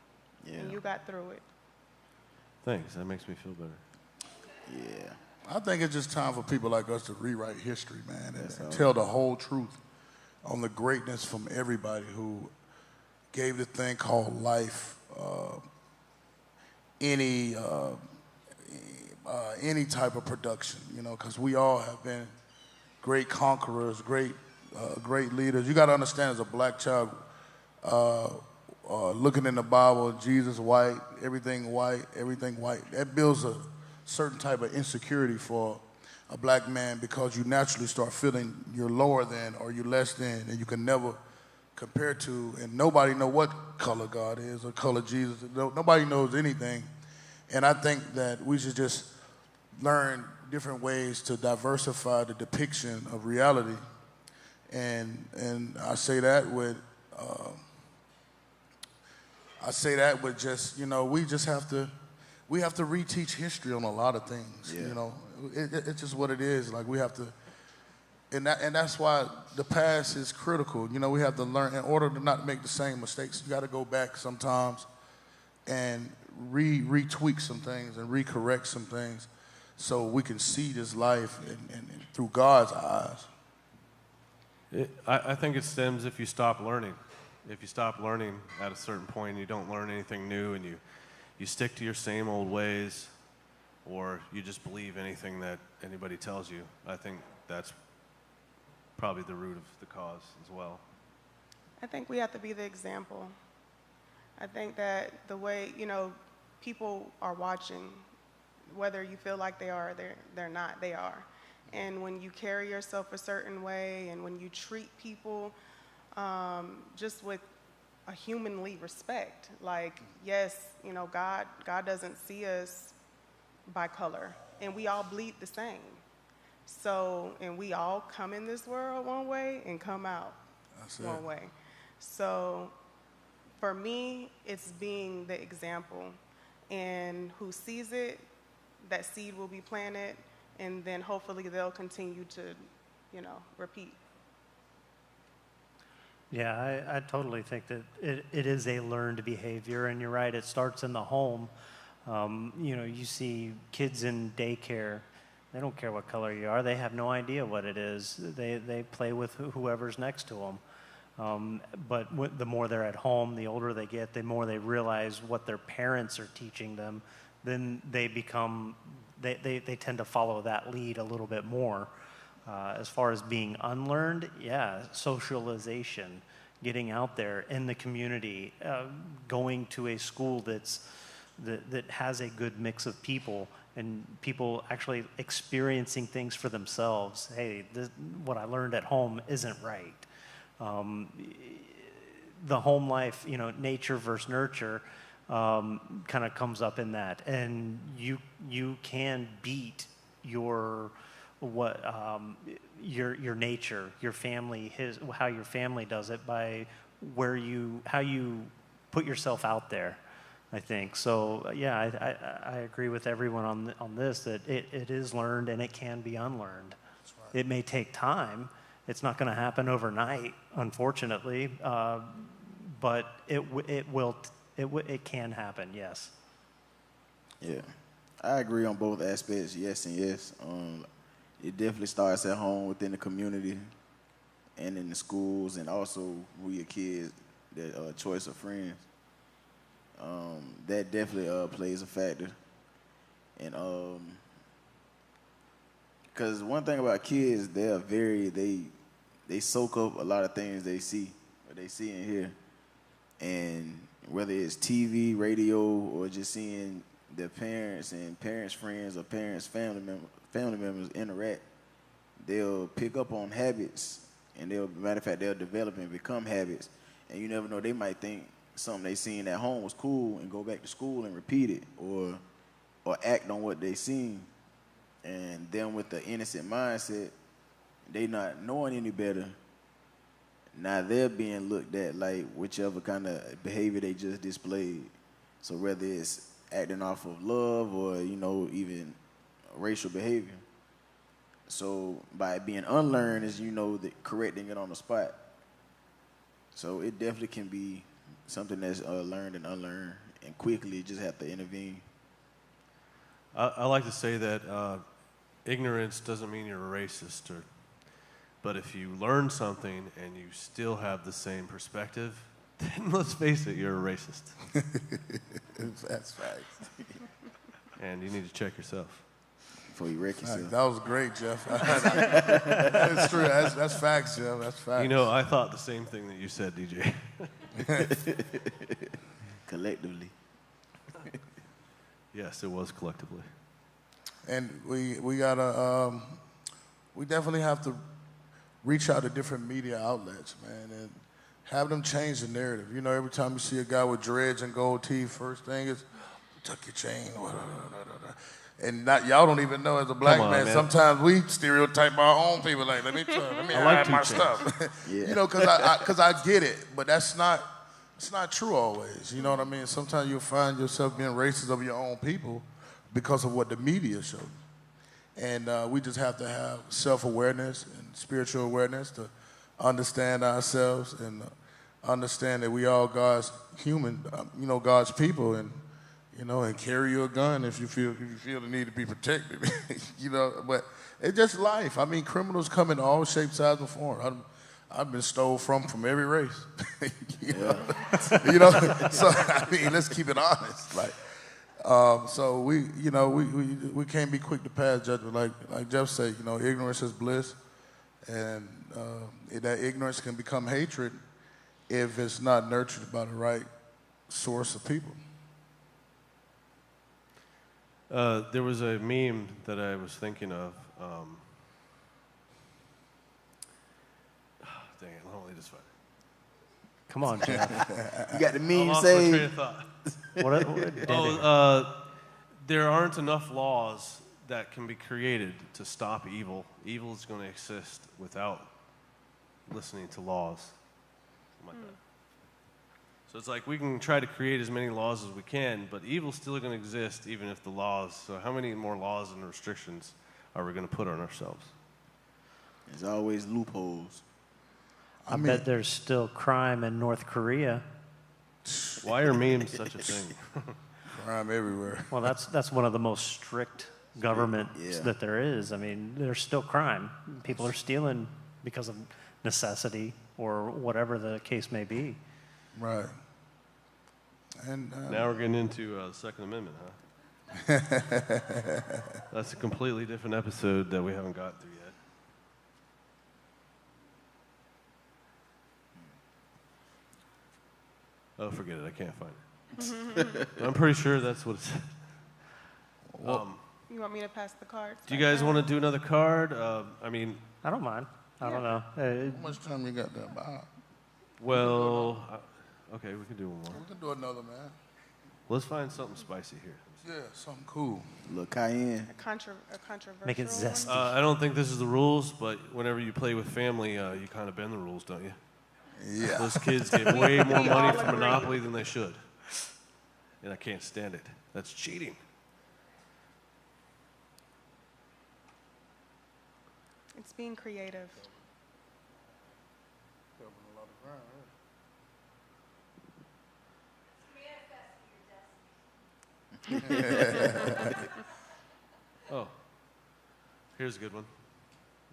Yeah. And you got through it. Thanks. That makes me feel better. Yeah. I think it's just time for people like us to rewrite history, man, and That's all. tell the whole truth on the greatness from everybody who gave the thing called life any type of production, you know, because we all have been great conquerors, great leaders. You got to understand, as a black child, looking in the Bible, Jesus white, everything white, that builds a certain type of insecurity for a black man, because you naturally start feeling you're lower than or you're less than, and you can never compare to, and nobody know what color God is or color Jesus. Nobody knows anything. And I think that we should just learn different ways to diversify the depiction of reality. And I say that with just, you know, we have to reteach history on a lot of things. Yeah. You know, it's just what it is. Like, we have to, and that's why the past is critical. You know, we have to learn in order to not make the same mistakes. You got to go back sometimes and retweak some things and recorrect some things, so we can see this life and through God's eyes. I think it stems if you stop learning. If you stop learning at a certain point and you don't learn anything new, and you stick to your same old ways, or you just believe anything that anybody tells you, I think that's probably the root of the cause as well. I think we have to be the example. I think that the way, you know, people are watching, whether you feel like they are or they're not, they are. And when you carry yourself a certain way, and when you treat people just with a humanly respect, like, yes, you know, God doesn't see us by color, and we all bleed the same. So, and we all come in this world one way and come out one way. So for me, it's being the example, and who sees it, that seed will be planted, and then hopefully they'll continue to, you know, repeat. Yeah, I totally think that it is a learned behavior, and you're right, it starts in the home. You know, you see kids in daycare, they don't care what color you are, they have no idea what it is. They play with whoever's next to them. But the more they're at home, the older they get, the more they realize what their parents are teaching them, then they become, they tend to follow that lead a little bit more. As far as being unlearned, yeah, socialization, getting out there in the community, going to a school that has a good mix of people, and people actually experiencing things for themselves. Hey, what I learned at home isn't right. The home life, you know, nature versus nurture, kind of comes up in that, and you can beat your nature, your family, how your family does it by how you put yourself out there, I think. So yeah, I agree with everyone on this, that it is learned and it can be unlearned. That's right. It may take time. It's not going to happen overnight, unfortunately, but it can happen. Yes. Yeah, I agree on both aspects. Yes and yes. It definitely starts at home, within the community, and in the schools, and also with your kids, their choice of friends. That definitely plays a factor. And because one thing about kids, they soak up a lot of things they see and hear. And whether it's TV, radio, or just seeing their parents and parents' friends or parents' family members interact, they'll pick up on habits, and matter of fact, they'll develop and become habits. And you never know, they might think something they seen at home was cool and go back to school and repeat it, or act on what they seen. And then with the innocent mindset, they not knowing any better, now they're being looked at like whichever kind of behavior they just displayed. So whether it's acting off of love or, you know, even racial behavior. So by being unlearned is, you know, correcting it on the spot. So it definitely can be something that's learned and unlearned, and quickly you just have to intervene. I like to say that ignorance doesn't mean you're a racist, but if you learn something and you still have the same perspective, then let's face it, you're a racist. That's facts. And you need to check yourself. Before you wreck yourself. That was great, Jeff. That's true. That's facts, Jeff. That's facts. You know, I thought the same thing that you said, DJ. Collectively. Yes, it was collectively. And we gotta we definitely have to reach out to different media outlets, man, and have them change the narrative. You know, every time you see a guy with dreads and gold teeth, first thing is, tuck your chain. And y'all don't even know as a black man, sometimes we stereotype our own people. Like, let me hide my stuff. Yeah. You know, because I get it, but it's not true always. You know what I mean? Sometimes you'll find yourself being racist of your own people because of what the media shows. And we just have to have self-awareness and spiritual awareness to understand ourselves and understand that we all God's human, God's people, and and carry your gun if you feel the need to be protected. But it's just life. I mean, criminals come in all shapes, sizes, and forms. I've been stole from every race. So I mean, let's keep it honest. Like, so we can't be quick to pass judgment. Like Jeff said, ignorance is bliss, and that ignorance can become hatred if it's not nurtured by the right source of people. There was a meme that I was thinking of. Dang it, let me just find it. Come on, Jeff. You got the meme lost my train saved. of thought. What There aren't enough laws that can be created to stop evil. Evil is going to exist without listening to laws. Something like that. So it's like we can try to create as many laws as we can, but evil's still going to exist even if the laws. So how many more laws and restrictions are we going to put on ourselves? There's always loopholes. I bet there's still crime in North Korea. Why are memes such a thing? Crime everywhere. Well, that's one of the most strict governments that there is. I mean, there's still crime. People are stealing because of necessity or whatever the case may be. Right. And now we're getting into the Second Amendment, huh? That's a completely different episode that we haven't got through yet. Oh, forget it. I can't find it. I'm pretty sure that's what it said. You want me to pass the cards? Do you guys want to do another card? I mean, I don't mind. I don't know. how much time you got there, Bob? well, okay, we can do one more. We can do another, man. Let's find something spicy here. Yeah, something cool. A little cayenne. A controversial Make it one? zesty. I don't think this is the rules, but whenever you play with family, you kind of bend the rules, don't you? Yeah. Those kids get way more We money all from agree. Monopoly than they should. And I can't stand it. That's cheating. It's being creative. Oh, here's a good one.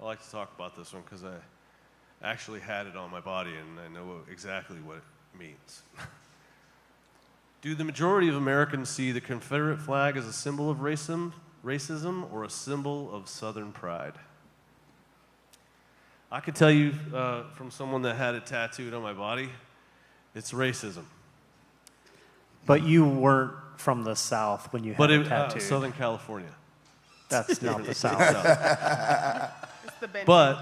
I like to talk about this one because I actually had it on my body and I know exactly what it means. Do the majority of Americans see the Confederate flag as a symbol of racism or a symbol of Southern pride? I can tell you from someone that had it tattooed on my body, it's racism. But you weren't from the South when you had it tattooed. Southern California. That's not the South. It's the bench. But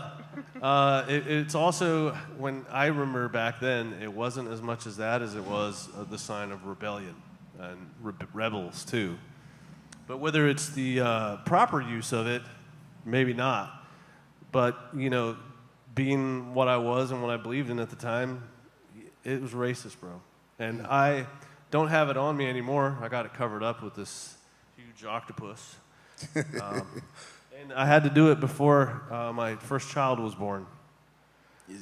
it's also, when I remember back then, it wasn't as much as that as it was the sign of rebellion and rebels too. But whether it's the proper use of it, maybe not. But, being what I was and what I believed in at the time, it was racist, bro. And I don't have it on me anymore. I got it covered up with this huge octopus. And I had to do it before my first child was born,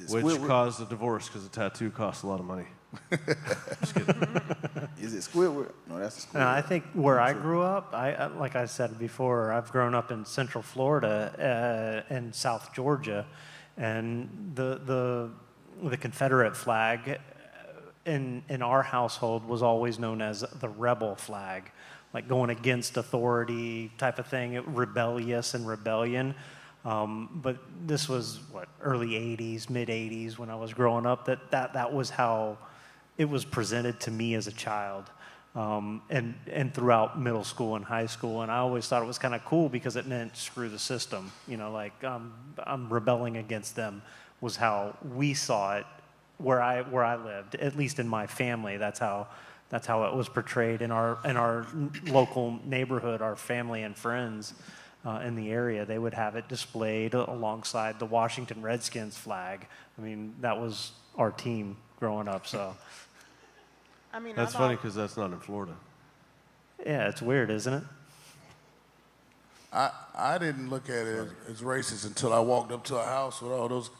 which caused a divorce because the tattoo cost a lot of money. Just kidding. Is it Squidward? No, that's Squidward. No, I think where I grew up, like I said before, I've grown up in Central Florida and South Georgia, and the Confederate flag in our household was always known as the rebel flag, like going against authority type of thing, rebellious and rebellion. But this was early '80s, mid '80s when I was growing up. That was how it was presented to me as a child, and throughout middle school and high school. And I always thought it was kind of cool because it meant screw the system. You know, like I'm rebelling against them was how we saw it where I lived, at least in my family. That's how it was portrayed in our local neighborhood. Our family and friends in the area, they would have it displayed alongside the Washington Redskins flag. I mean, that was our team growing up. So, I mean, that's funny because that's not in Florida. Yeah, it's weird, isn't it? I didn't look at it as racist until I walked up to a house with all those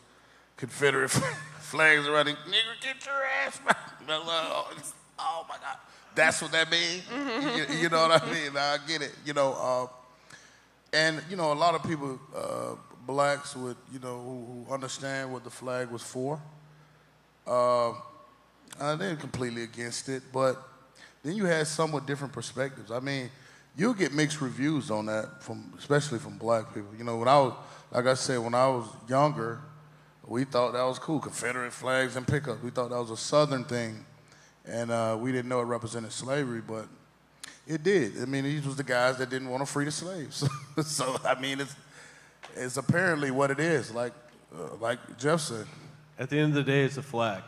Confederate flags running. Nigger, get your ass back. Oh my God, that's what that means. You know what I mean? I get it. You know, and you know, a lot of people, blacks would, you know, who understand what the flag was for. They're completely against it, but then you had some with different perspectives. I mean, you'll get mixed reviews on that, especially from black people. You know, when I was younger, we thought that was cool, Confederate flags and pickups. We thought that was a Southern thing, and we didn't know it represented slavery, but it did. I mean, these was the guys that didn't want to free the slaves. So I mean, it's apparently what it is, like Jeff said. At the end of the day, it's a flag,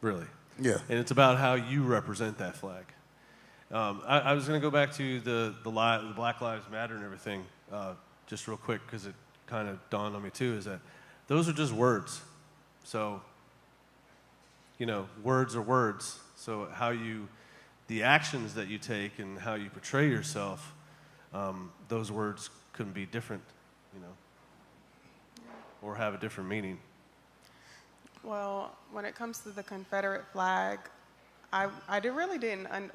really. Yeah. And it's about how you represent that flag. I was going to go back to the Black Lives Matter and everything, just real quick, because it kind of dawned on me too, is that those are just words. So, you know, words are words. So the actions that you take and how you portray yourself, those words can be different, you know, or have a different meaning. Well, when it comes to the Confederate flag, I really didn't. I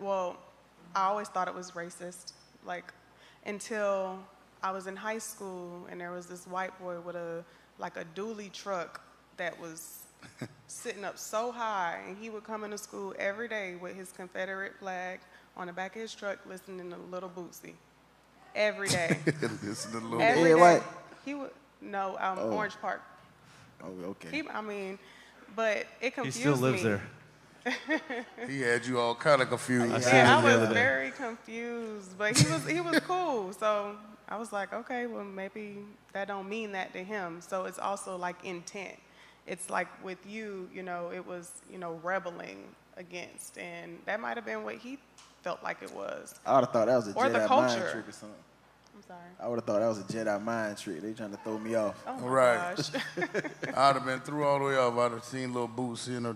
always thought it was racist, like until I was in high school and there was this white boy with a dually truck that was sitting up so high, and he would come into school every day with his Confederate flag on the back of his truck, listening to Little Bootsy. Every day. Listen to Little Every day. White? He would Orange Park. Oh, okay. But it confused me. He still lives there. He had you all kind of confused. I was very confused, but he was cool. So I was like, okay, well maybe that don't mean that to him. So it's also like intent. It's like with you, you know, it was, you know, rebelling against, and that might have been what he felt like it was. I would have thought that was a Or the Jedi mind culture. trick or something. I'm sorry. I would have thought that was a Jedi mind trick. They trying to throw me off. Oh my Right. gosh. I'd have been through all the way up. I'd have seen Little Bootsy in a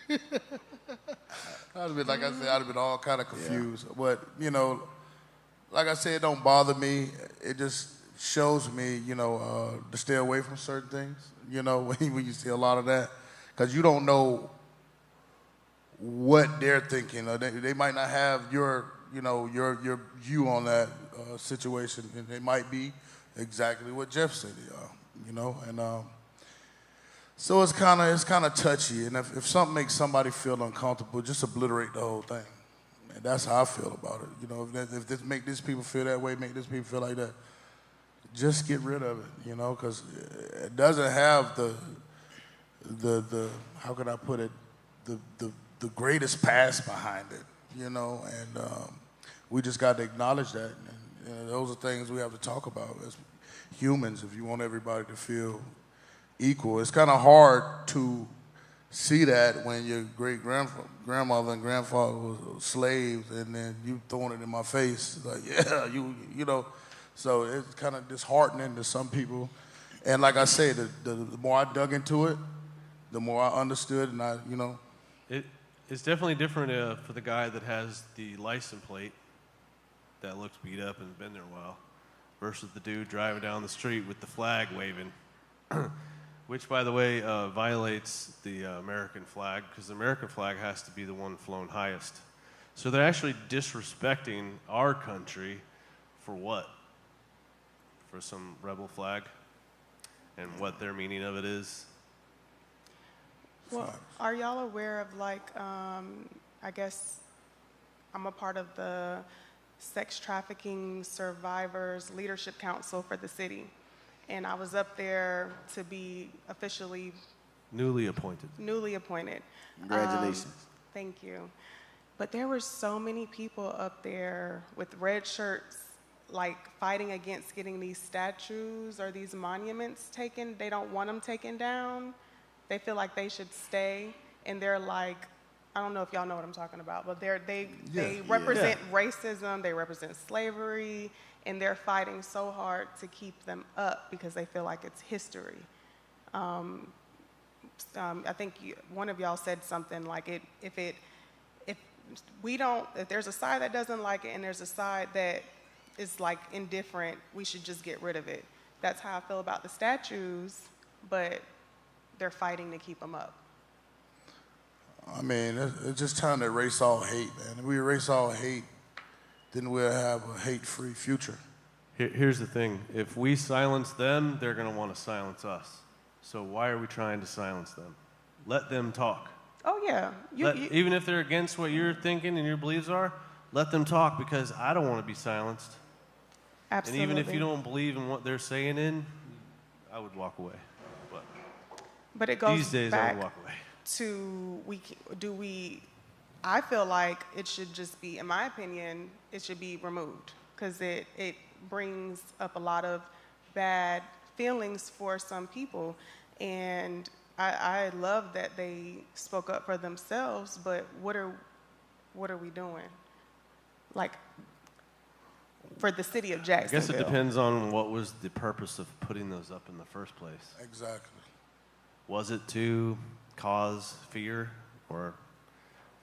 I'd have been, like I said, I'd have been all kind of confused. Yeah. But, you know, like I said, it don't bother me. It just shows me, you know, to stay away from certain things, you know, when you see a lot of that. Because you don't know what they're thinking. Or they might not have your view on that situation. And it might be exactly what Jeff said, you know. And so it's kind of touchy. And if something makes somebody feel uncomfortable, just obliterate the whole thing. And that's how I feel about it. You know, if this make these people feel that way, make these people feel like that, just get rid of it, you know, because it doesn't have the how can I put it, the greatest past behind it, you know, and we just got to acknowledge that. And those are things we have to talk about as humans if you want everybody to feel equal. It's kind of hard to see that when your great-grandmother and grandfather was slaves, and then you throwing it in my face, like, yeah, you know. So it's kind of disheartening to some people. And like I say, the more I dug into it, the more I understood, and It's definitely different for the guy that has the license plate that looks beat up and has been there a while versus the dude driving down the street with the flag waving, which, by the way, violates the American flag because the American flag has to be the one flown highest. So they're actually disrespecting our country for what? For some rebel flag and what their meaning of it is. Well, are y'all aware of I guess I'm a part of the Sex Trafficking Survivors Leadership Council for the city. And I was up there to be officially Newly appointed. Congratulations. Thank you. But there were so many people up there with red shirts, fighting against getting these statues or these monuments taken. They don't want them taken down. They feel like they should stay, and they're I don't know if y'all know what I'm talking about, but they represent racism, they represent slavery, and they're fighting so hard to keep them up because they feel like it's history. I think one of y'all said something if there's a side that doesn't like it and there's a side that is indifferent, we should just get rid of it. That's how I feel about the statues, but they're fighting to keep them up. I mean, it's just time to erase all hate, man. If we erase all hate, then we'll have a hate-free future. Here's the thing. If we silence them, they're going to want to silence us. So why are we trying to silence them? Let them talk. Oh, yeah. Even if they're against what you're thinking and your beliefs are, let them talk because I don't want to be silenced. Absolutely. And even if you don't believe in what they're saying I would walk away. But it goes these days back I would walk away. I feel like it should just be, in my opinion, it should be removed because it brings up a lot of bad feelings for some people. And I love that they spoke up for themselves, but what are we doing? For the city of Jacksonville. I guess it depends on what was the purpose of putting those up in the first place. Exactly. Was it to cause fear or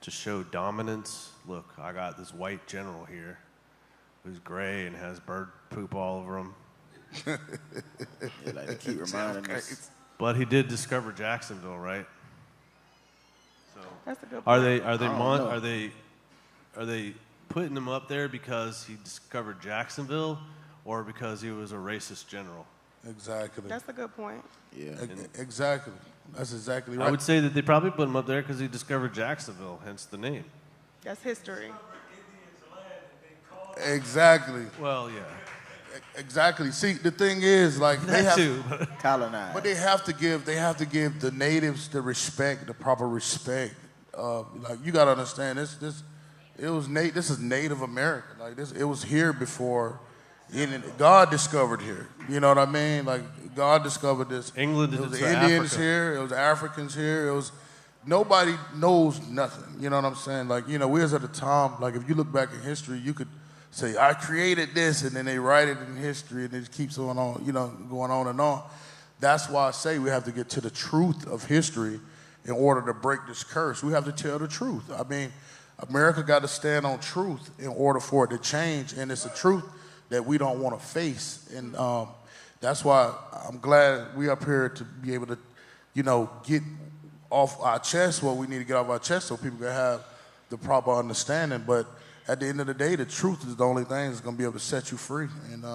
to show dominance? Look, I got this white general here who's gray and has bird poop all over him. They keep reminding us. But he did discover Jacksonville, right? So that's a good point. Are they putting him up there because he discovered Jacksonville or because he was a racist general? Exactly. That's a good point. Yeah. Exactly. That's exactly right. I would say that they probably put him up there because he discovered Jacksonville, hence the name. That's history. Exactly. Well, yeah. Exactly. See, the thing is, they have to colonize. But they have to give the natives the respect, the proper respect. You got to understand this is Native American. It was here before. God discovered here. You know what I mean? God discovered this. England It was is the Indians Africa. here. It was Africans here. It was nobody knows nothing. You know what I'm saying? We was at a time. If you look back in history, you could say I created this, and then they write it in history, and it keeps going on. Going on and on. That's why I say we have to get to the truth of history in order to break this curse. We have to tell the truth. I mean, America got to stand on truth in order for it to change, and it's a truth that we don't want to face. And that's why I'm glad we up here to be able to, get off our chest what we need to get off our chest so people can have the proper understanding. But at the end of the day, the truth is the only thing that's going to be able to set you free. And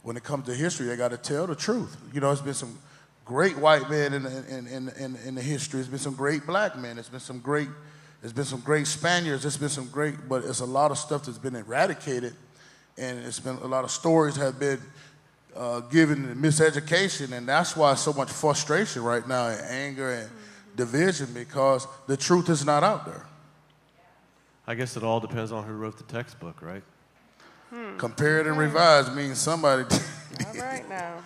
when it comes to history, they got to tell the truth. It's been some great white men in the history. There's been some great black men. There's been some great Spaniards. There's been some great, but it's a lot of stuff that's been eradicated. And it's been a lot of stories have been given miseducation, and that's why so much frustration right now and anger and division because the truth is not out there. I guess it all depends on who wrote the textbook, right? Compared and revised means somebody. All right now.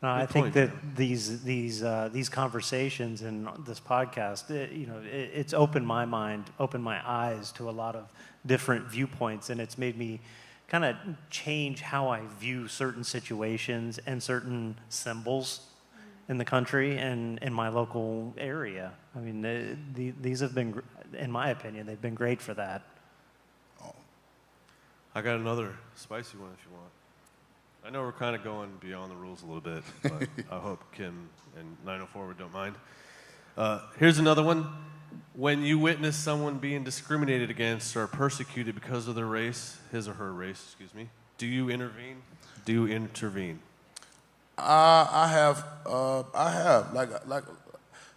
No, I think that these conversations and this podcast, it's opened my mind, opened my eyes to a lot of different viewpoints, and it's made me kind of change how I view certain situations and certain symbols in the country and in my local area. I mean, these have been, in my opinion, they've been great for that. I got another spicy one if you want. I know we're kind of going beyond the rules a little bit, but I hope Kim and 904 don't mind. Here's another one. When you witness someone being discriminated against or persecuted because of their race, his or her race, excuse me, do you intervene? Do you intervene? I have. Like,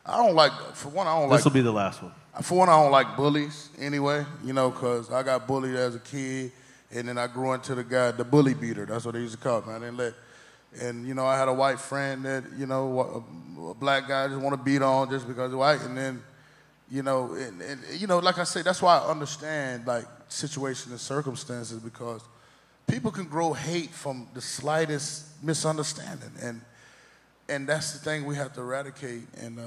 I don't like. For one, I don't like. This will be the last one. For one, I don't like bullies anyway. You know, because I got bullied as a kid, and then I grew into the bully beater. That's what they used to call me. I didn't let. And you know, I had a white friend that a black guy just want to beat on just because he's white, and then. Like I say, that's why I understand like situations and circumstances, because people can grow hate from the slightest misunderstanding, and that's the thing we have to eradicate. And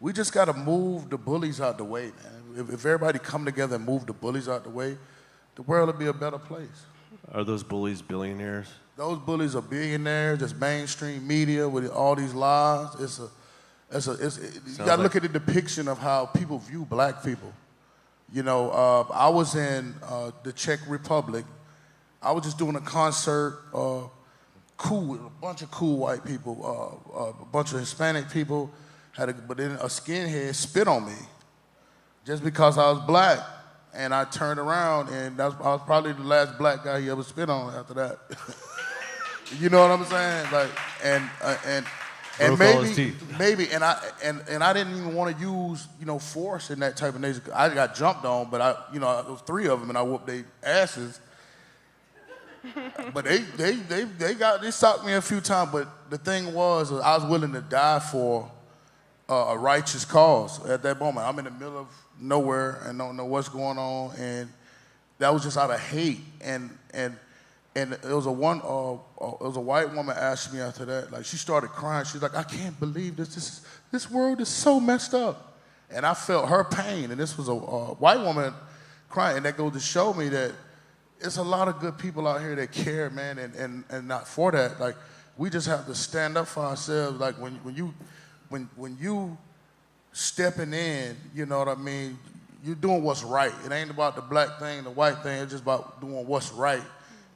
we just got to move the bullies out the way, man. If everybody come together and move the bullies out the way, the world will be a better place. Are those bullies billionaires? Those bullies are billionaires. Just mainstream media with all these lies. You got to look at the depiction of how people view black people. I was in the Czech Republic. I was just doing a concert, with a bunch of cool white people, a bunch of Hispanic people, but then a skinhead spit on me just because I was black. And I turned around, and I was probably the last black guy he ever spit on after that. You know what I'm saying? Like, and maybe, and I didn't even want to use, force in that type of nature. I got jumped on, but there was 3 of them, and I whooped their asses. But they socked me a few times. But the thing was, I was willing to die for a righteous cause at that moment. I'm in the middle of nowhere and don't know what's going on, and that was just out of hate. And it was a white woman asked me after that, like she started crying. She's like, I can't believe this. This world is so messed up. And I felt her pain. And this was a white woman crying. And that goes to show me that it's a lot of good people out here that care, man, and not for that. Like, we just have to stand up for ourselves. Like when you stepping in, you know what I mean, you're doing what's right. It ain't about the black thing, the white thing. It's just about doing what's right.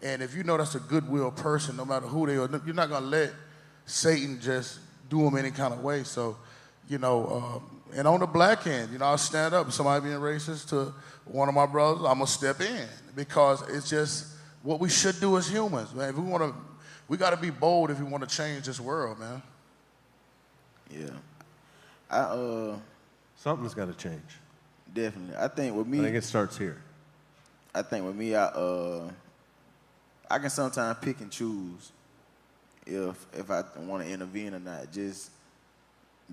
And if you know that's a goodwill person, no matter who they are, you're not going to let Satan just do them any kind of way. So, and on the black end, I'll stand up. If somebody being racist to one of my brothers, I'm going to step in, because it's just what we should do as humans, man. If we got to be bold if we want to change this world, man. Yeah. Something's got to change. Definitely. I think with me, I think it starts here. I think with me, I can sometimes pick and choose if I want to intervene or not. Just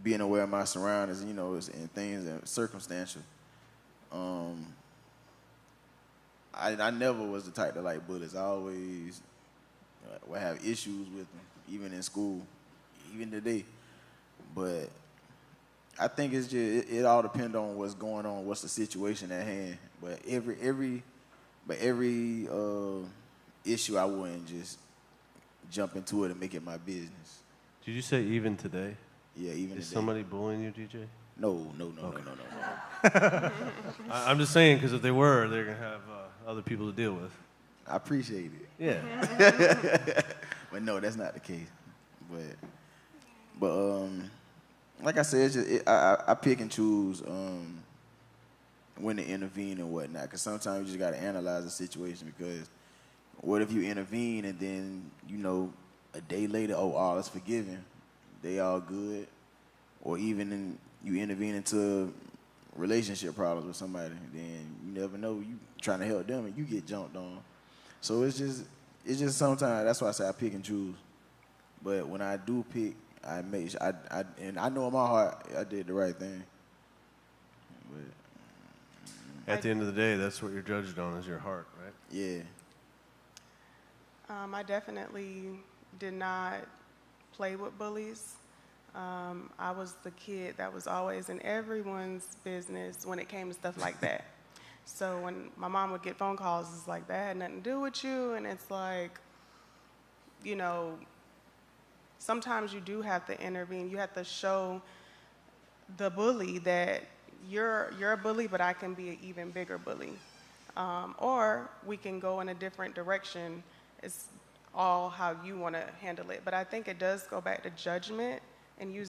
being aware of my surroundings, and things and circumstantial. I never was the type to like bullies. I always would have issues with them, even in school, even today. But I think it's just it all depends on what's going on, what's the situation at hand. But every issue, I wouldn't just jump into it and make it my business. Did you say even today? Yeah, even Is today. somebody bullying you, DJ? No. I'm just saying, because if they were, they're going to have other people to deal with. I appreciate it. Yeah. But no, that's not the case. But like I said, it's just, I pick and choose when to intervene and whatnot, because sometimes you just got to analyze the situation, because what if you intervene and then, a day later, all is forgiven, they all good, or even you intervene into relationship problems with somebody, then you never know, you trying to help them and you get jumped on. So it's just sometimes, that's why I say I pick and choose. But when I do pick, I make sure, and I know in my heart I did the right thing. But at the end of the day, that's what you're judged on, is your heart, right? Yeah. I definitely did not play with bullies. I was the kid that was always in everyone's business when it came to stuff like that. So when my mom would get phone calls, it's like, that had nothing to do with you. And it's like, you know, sometimes you do have to intervene. You have to show the bully that you're a bully, but I can be an even bigger bully. Or we can go in a different direction. It's all how you want to handle it. But I think it does go back to judgment and using